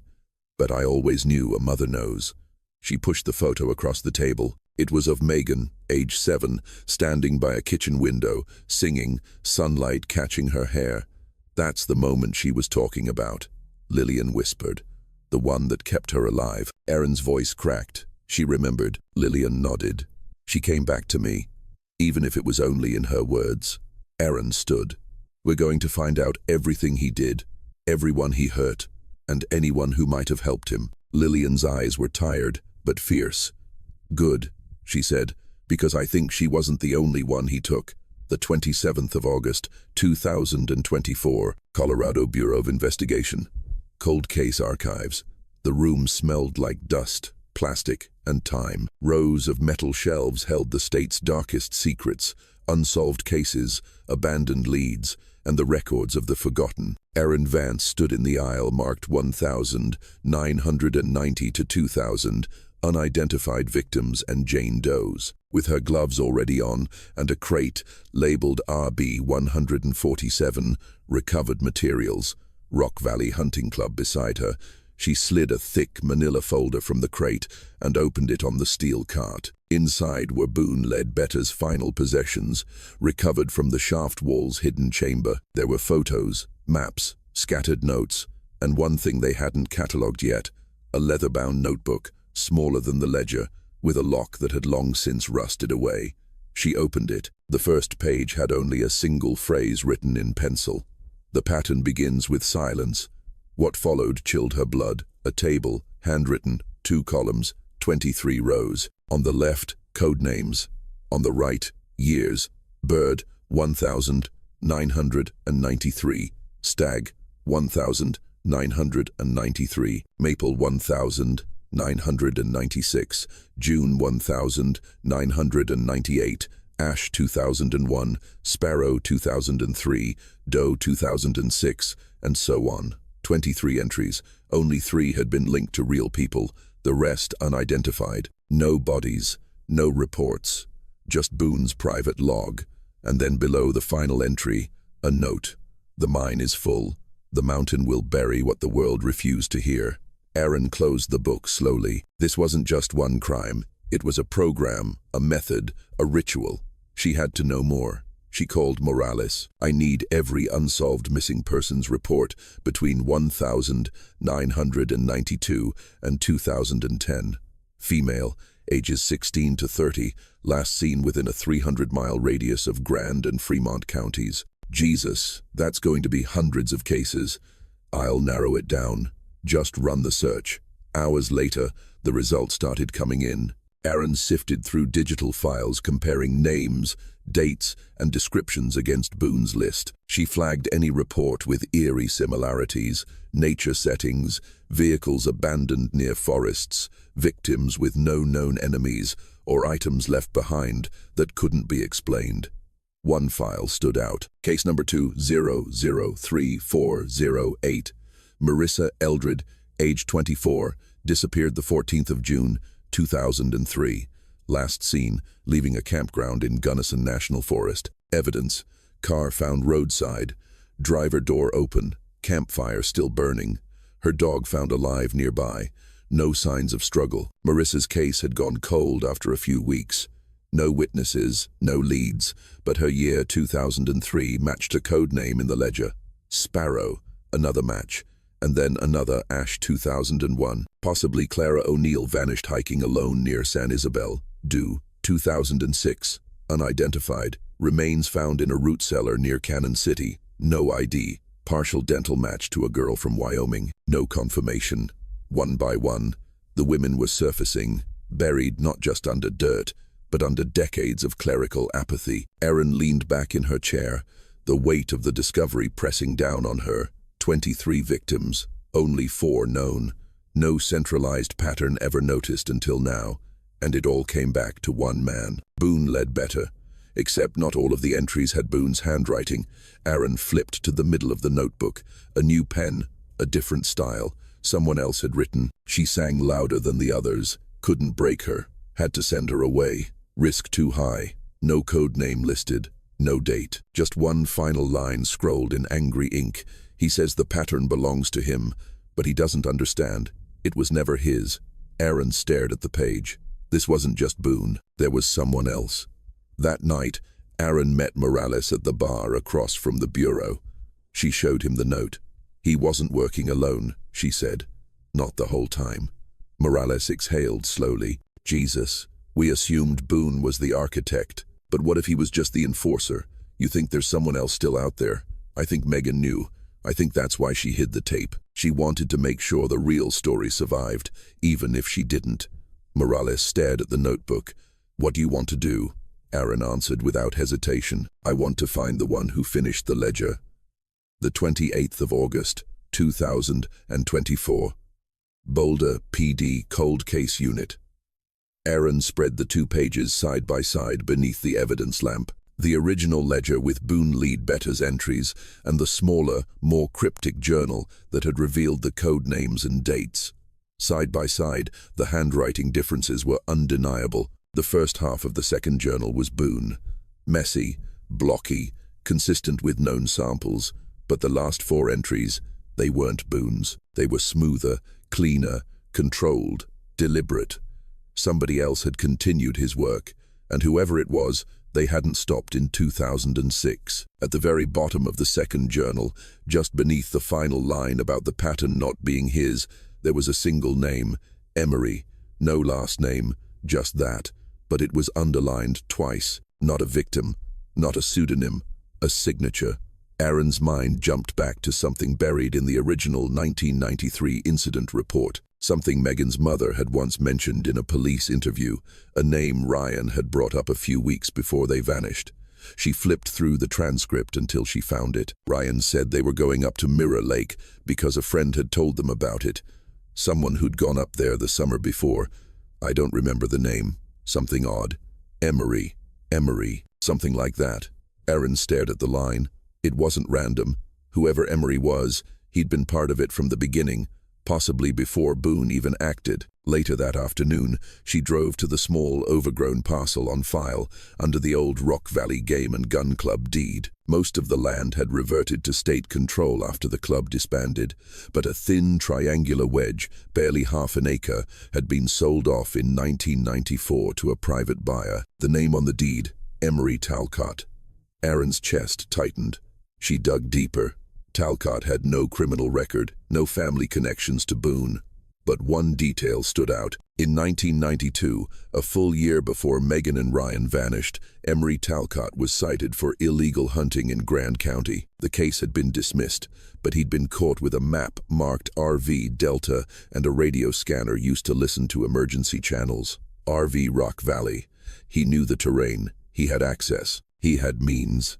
"But I always knew a mother knows." She pushed the photo across the table. It was of Megan, age 7, standing by a kitchen window, singing, sunlight catching her hair. "That's the moment she was talking about," Lillian whispered. "The one that kept her alive." Aaron's voice cracked. She remembered. Lillian nodded. "She came back to me, even if it was only in her words." Aaron stood. "We're going to find out everything he did, everyone he hurt, and anyone who might have helped him." Lillian's eyes were tired, but fierce. "Good," she said, "because I think she wasn't the only one he took." The 27th of August, 2024, Colorado Bureau of Investigation. Cold Case Archives. The room smelled like dust, plastic, and time. Rows of metal shelves held the state's darkest secrets, unsolved cases, abandoned leads, and the records of the forgotten. Aaron Vance stood in the aisle marked 1,990 to 2,000, unidentified victims and Jane Does, with her gloves already on and a crate labeled RB 147, recovered materials, Rock Valley Hunting Club beside her. She slid a thick manila folder from the crate and opened it on the steel cart. Inside were Boone Ledbetter's final possessions, recovered from the shaft wall's hidden chamber. There were photos, maps, scattered notes, and one thing they hadn't catalogued yet, a leather-bound notebook, smaller than the ledger, with a lock that had long since rusted away. She opened it. The first page had only a single phrase written in pencil. The pattern begins with silence. What followed chilled her blood. A table, handwritten, 2 columns, 23 rows. On the left, code names. On the right, years. Bird, 1993. Stag, 1993. Maple, 1996. June, 1998. Ash, 2001. Sparrow, 2003. Doe, 2006. And so on. 23 entries. Only 3 had been linked to real people, the rest unidentified. No bodies, no reports, just Boone's private log. And then below the final entry, a note. The mine is full. The mountain will bury what the world refused to hear. Aaron closed the book slowly. This wasn't just one crime. It was a program, a method, a ritual. She had to know more. She called Morales. I need every unsolved missing persons report between 1992 and 2010. Female, ages 16 to 30, last seen within a 300-mile radius of Grand and Fremont counties. Jesus, that's going to be hundreds of cases. I'll narrow it down. Just run the search. Hours later, the results started coming in. Aaron sifted through digital files comparing names, dates, and descriptions against Boone's list. She flagged any report with eerie similarities, nature settings, vehicles abandoned near forests, victims with no known enemies, or items left behind that couldn't be explained. One file stood out. Case number 20034008. Marissa Eldred, age 24, disappeared the 14th of June, 2003. Last seen, leaving a campground in Gunnison National Forest. Evidence: car found roadside, driver door open, campfire still burning. Her dog found alive nearby. No signs of struggle. Marissa's case had gone cold after a few weeks. No witnesses, no leads, but her year 2003 matched a code name in the ledger. Sparrow, another match. And then another Ash 2001. Possibly Clara O'Neill vanished hiking alone near San Isabel. Doe, 2006. Unidentified. Remains found in a root cellar near Cannon City. No ID. Partial dental match to a girl from Wyoming. No confirmation. One by one, the women were surfacing, buried not just under dirt, but under decades of clerical apathy. Erin leaned back in her chair, the weight of the discovery pressing down on her. 23 victims, only 4 known. No centralized pattern ever noticed until now, and it all came back to one man, Boone Ledbetter. Except not all of the entries had Boone's handwriting. Aaron flipped to the middle of the notebook. A new pen, a different style. Someone else had written. She sang louder than the others. Couldn't break her. Had to send her away. Risk too high. No code name listed. No date. Just one final line scrolled in angry ink. He says the pattern belongs to him, but he doesn't understand. It was never his. Aaron stared at the page. This wasn't just Boone. There was someone else. That night, Aaron met Morales at the bar across from the bureau. She showed him the note. He wasn't working alone, she said. Not the whole time. Morales exhaled slowly. Jesus, we assumed Boone was the architect. But what if he was just the enforcer? You think there's someone else still out there? I think Megan knew. I think that's why she hid the tape. She wanted to make sure the real story survived, even if she didn't. Morales stared at the notebook. What do you want to do? Aaron answered without hesitation. I want to find the one who finished the ledger. The 28th of August, 2024. Boulder PD Cold Case Unit. Aaron spread the 2 pages side by side beneath the evidence lamp. The original ledger with Boone Ledbetter's entries and the smaller, more cryptic journal that had revealed the code names and dates. Side by side, the handwriting differences were undeniable. The first half of the second journal was Boone. Messy, blocky, consistent with known samples, but the last 4 entries, they weren't Boone's. They were smoother, Cleaner, controlled, deliberate. Somebody else had continued his work, and whoever it was, they hadn't stopped in 2006. At the very bottom of the second journal, just beneath the final line about the pattern not being his, there was a single name, Emery. No last name, just that, but it was underlined twice. Not a victim, not a pseudonym, a signature. Aaron's mind jumped back to something buried in the original 1993 incident report, something Megan's mother had once mentioned in a police interview, a name Ryan had brought up a few weeks before they vanished. She flipped through the transcript until she found it. Ryan said they were going up to Mirror Lake because a friend had told them about it. Someone who'd gone up there the summer before. I don't remember the name. Something odd. Emery, something like that. Aaron stared at the line. It wasn't random. Whoever Emery was, he'd been part of it from the beginning, possibly before Boone even acted. Later that afternoon, she drove to the small, overgrown parcel on file under the old Rock Valley Game and Gun Club deed. Most of the land had reverted to state control after the club disbanded, but a thin, triangular wedge, barely half an acre, had been sold off in 1994 to a private buyer. The name on the deed, Emery Talcott. Aaron's chest tightened. She dug deeper. Talcott had no criminal record, no family connections to Boone. But one detail stood out. In 1992, a full year before Megan and Ryan vanished, Emery Talcott was cited for illegal hunting in Grand County. The case had been dismissed, but he'd been caught with a map marked RV Delta and a radio scanner used to listen to emergency channels. RV Rock Valley. He knew the terrain. He had access. He had means.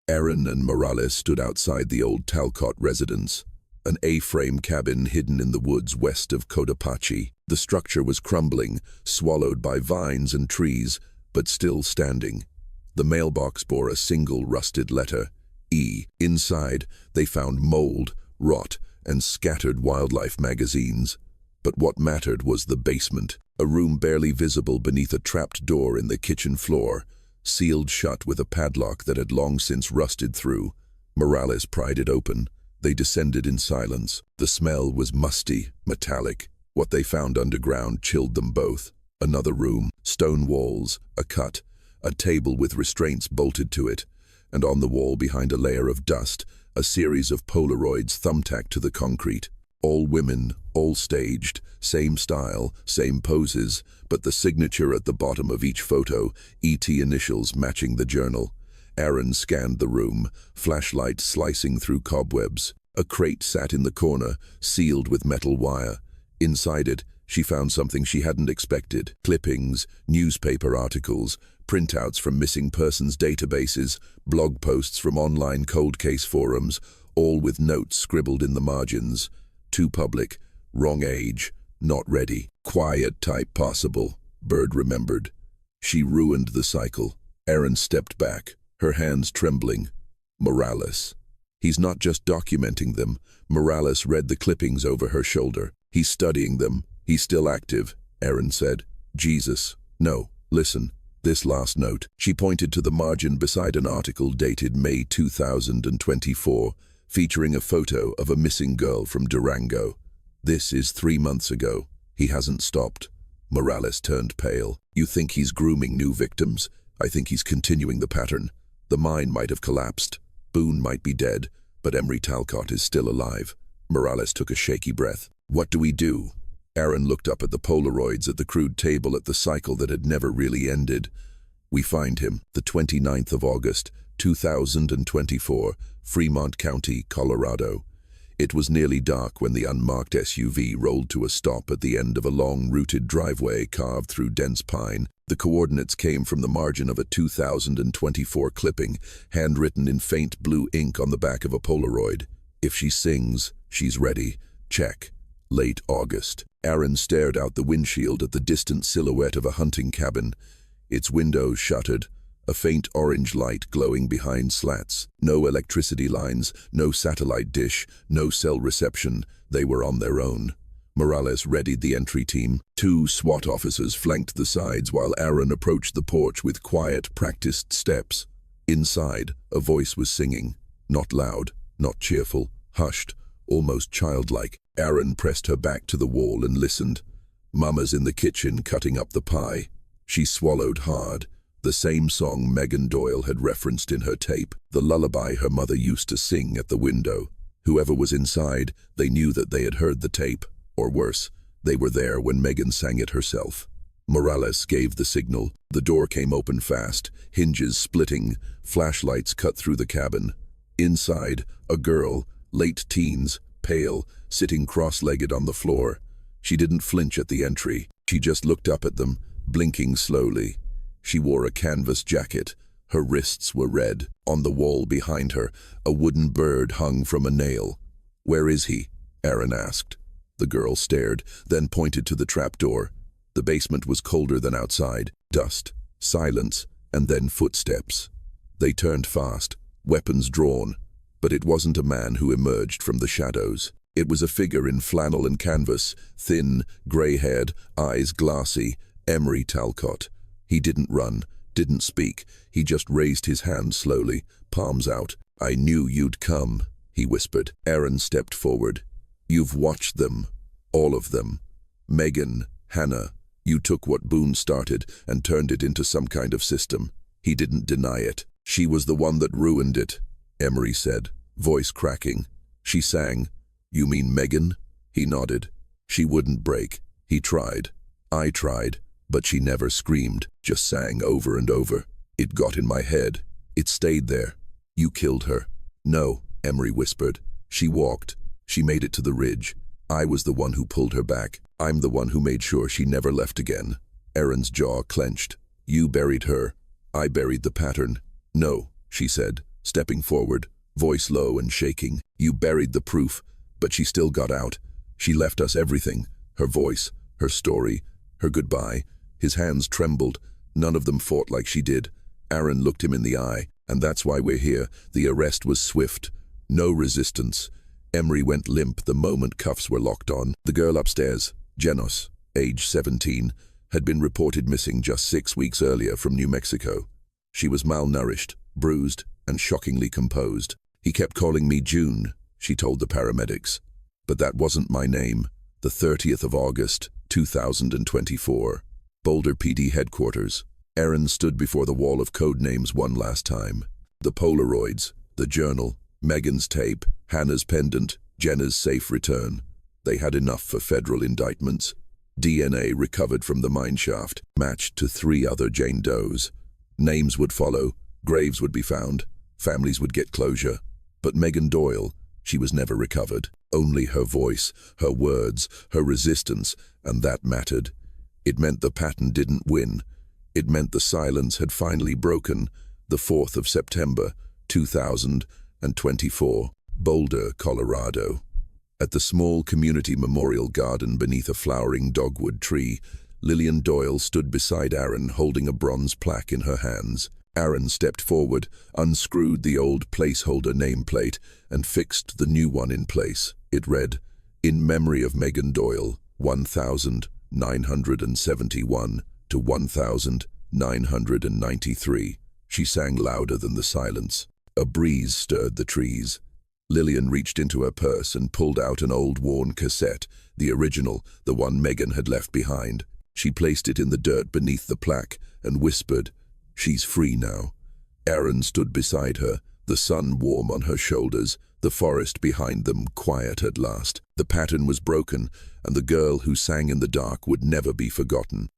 Aaron and Morales stood outside the old Talcott residence, an A-frame cabin hidden in the woods west of Cotopaxi. The structure was crumbling, swallowed by vines and trees, but still standing. The mailbox bore a single rusted letter, E. Inside, they found mold, rot, and scattered wildlife magazines. But what mattered was the basement, a room barely visible beneath a trapped door in the kitchen floor, sealed shut with a padlock that had long since rusted through. Morales pried it open. They descended in silence. The smell was musty, metallic. What they found underground chilled them both. Another room, stone walls, a cut, a table with restraints bolted to it, and on the wall behind a layer of dust, a series of Polaroids thumbtacked to the concrete. All women, all staged, same style, same poses, but the signature at the bottom of each photo, ET initials matching the journal. Aaron scanned the room, flashlight slicing through cobwebs. A crate sat in the corner, sealed with metal wire. Inside it, she found something she hadn't expected. Clippings, newspaper articles, printouts from missing persons databases, blog posts from online cold case forums, all with notes scribbled in the margins. Too public, wrong age, not ready, quiet type possible, Bird remembered. She ruined the cycle. Aaron stepped back, her hands trembling. Morales. He's not just documenting them. Morales read the clippings over her shoulder. He's studying them. He's still active, Aaron said. Jesus. No, listen. This last note. She pointed to the margin beside an article dated May 2024, featuring a photo of a missing girl from Durango. This is 3 months ago. He hasn't stopped. Morales turned pale. You think he's grooming new victims? I think he's continuing the pattern. The mine might have collapsed. Boone might be dead, but Emery Talcott is still alive. Morales took a shaky breath. What do we do? Aaron looked up at the Polaroids at the crude table at the cycle that had never really ended. We find him, the 29th of August, 2024, Fremont County, Colorado. It was nearly dark when the unmarked SUV rolled to a stop at the end of a long, rooted driveway carved through dense pine. The coordinates came from the margin of a 2024 clipping, handwritten in faint blue ink on the back of a Polaroid. If she sings, she's ready. Check. Late August. Aaron stared out the windshield at the distant silhouette of a hunting cabin. Its windows shuttered, a faint orange light glowing behind slats. No electricity lines, no satellite dish, no cell reception. They were on their own. Morales readied the entry team. 2 SWAT officers flanked the sides while Aaron approached the porch with quiet, practiced steps. Inside, a voice was singing. Not loud, not cheerful, hushed, almost childlike. Aaron pressed her back to the wall and listened. Mama's in the kitchen cutting up the pie. She swallowed hard. The same song Megan Doyle had referenced in her tape, the lullaby her mother used to sing at the window. Whoever was inside, they knew that they had heard the tape, or worse, they were there when Megan sang it herself. Morales gave the signal. The door came open fast, hinges splitting, flashlights cut through the cabin. Inside, a girl, late teens, pale, sitting cross-legged on the floor. She didn't flinch at the entry. She just looked up at them, blinking slowly. She wore a canvas jacket. Her wrists were red. On the wall behind her, a wooden bird hung from a nail. "Where is he?" Aaron asked. The girl stared, then pointed to the trapdoor. The basement was colder than outside. Dust, silence, and then footsteps. They turned fast, weapons drawn. But it wasn't a man who emerged from the shadows. It was a figure in flannel and canvas, thin, grey-haired, eyes glassy, Emery Talcott. He didn't run, didn't speak. He just raised his hand slowly, palms out. "I knew you'd come," he whispered. Aaron stepped forward. "You've watched them. All of them. Megan, Hannah. You took what Boone started and turned it into some kind of system." He didn't deny it. "She was the one that ruined it," Emery said, voice cracking. She sang. "You mean Megan?" He nodded. "She wouldn't break. He tried. I tried. But she never screamed, just sang over and over. It got in my head. It stayed there. You killed her." "No," Emery whispered. "She walked. She made it to the ridge. I was the one who pulled her back. I'm the one who made sure she never left again." Aaron's jaw clenched. "You buried her. I buried the pattern." "No," she said, stepping forward, voice low and shaking. "You buried the proof, but she still got out. She left us everything. Her voice, her story, her goodbye." His hands trembled. None of them fought like she did. Aaron looked him in the eye. "And that's why we're here." The arrest was swift. No resistance. Emery went limp the moment cuffs were locked on. The girl upstairs, Jenos, age 17, had been reported missing just 6 weeks earlier from New Mexico. She was malnourished, bruised, and shockingly composed. "He kept calling me June," she told the paramedics. "But that wasn't my name." The 30th of August, 2024. Boulder PD headquarters. Aaron stood before the wall of code names one last time. The Polaroids, the journal, Megan's tape, Hannah's pendant, Jenna's safe return. They had enough for federal indictments. DNA recovered from the mineshaft, matched to 3 other Jane Does. Names would follow, graves would be found, families would get closure. But Megan Doyle, she was never recovered. Only her voice, her words, her resistance, and that mattered. It meant the pattern didn't win. It meant the silence had finally broken. The 4th of September, 2024, Boulder, Colorado. At the small community memorial garden beneath a flowering dogwood tree, Lillian Doyle stood beside Aaron holding a bronze plaque in her hands. Aaron stepped forward, unscrewed the old placeholder nameplate, and fixed the new one in place. It read, "In memory of Megan Doyle, 1971 to 1993. She sang louder than the silence. A breeze stirred the trees. Lillian reached into her purse and pulled out an old worn cassette, the original, the one Megan had left behind. She placed it in the dirt beneath the plaque and whispered, "She's free now." Aaron stood beside her, the sun warm on her shoulders, the forest behind them quiet at last. The pattern was broken, and the girl who sang in the dark would never be forgotten.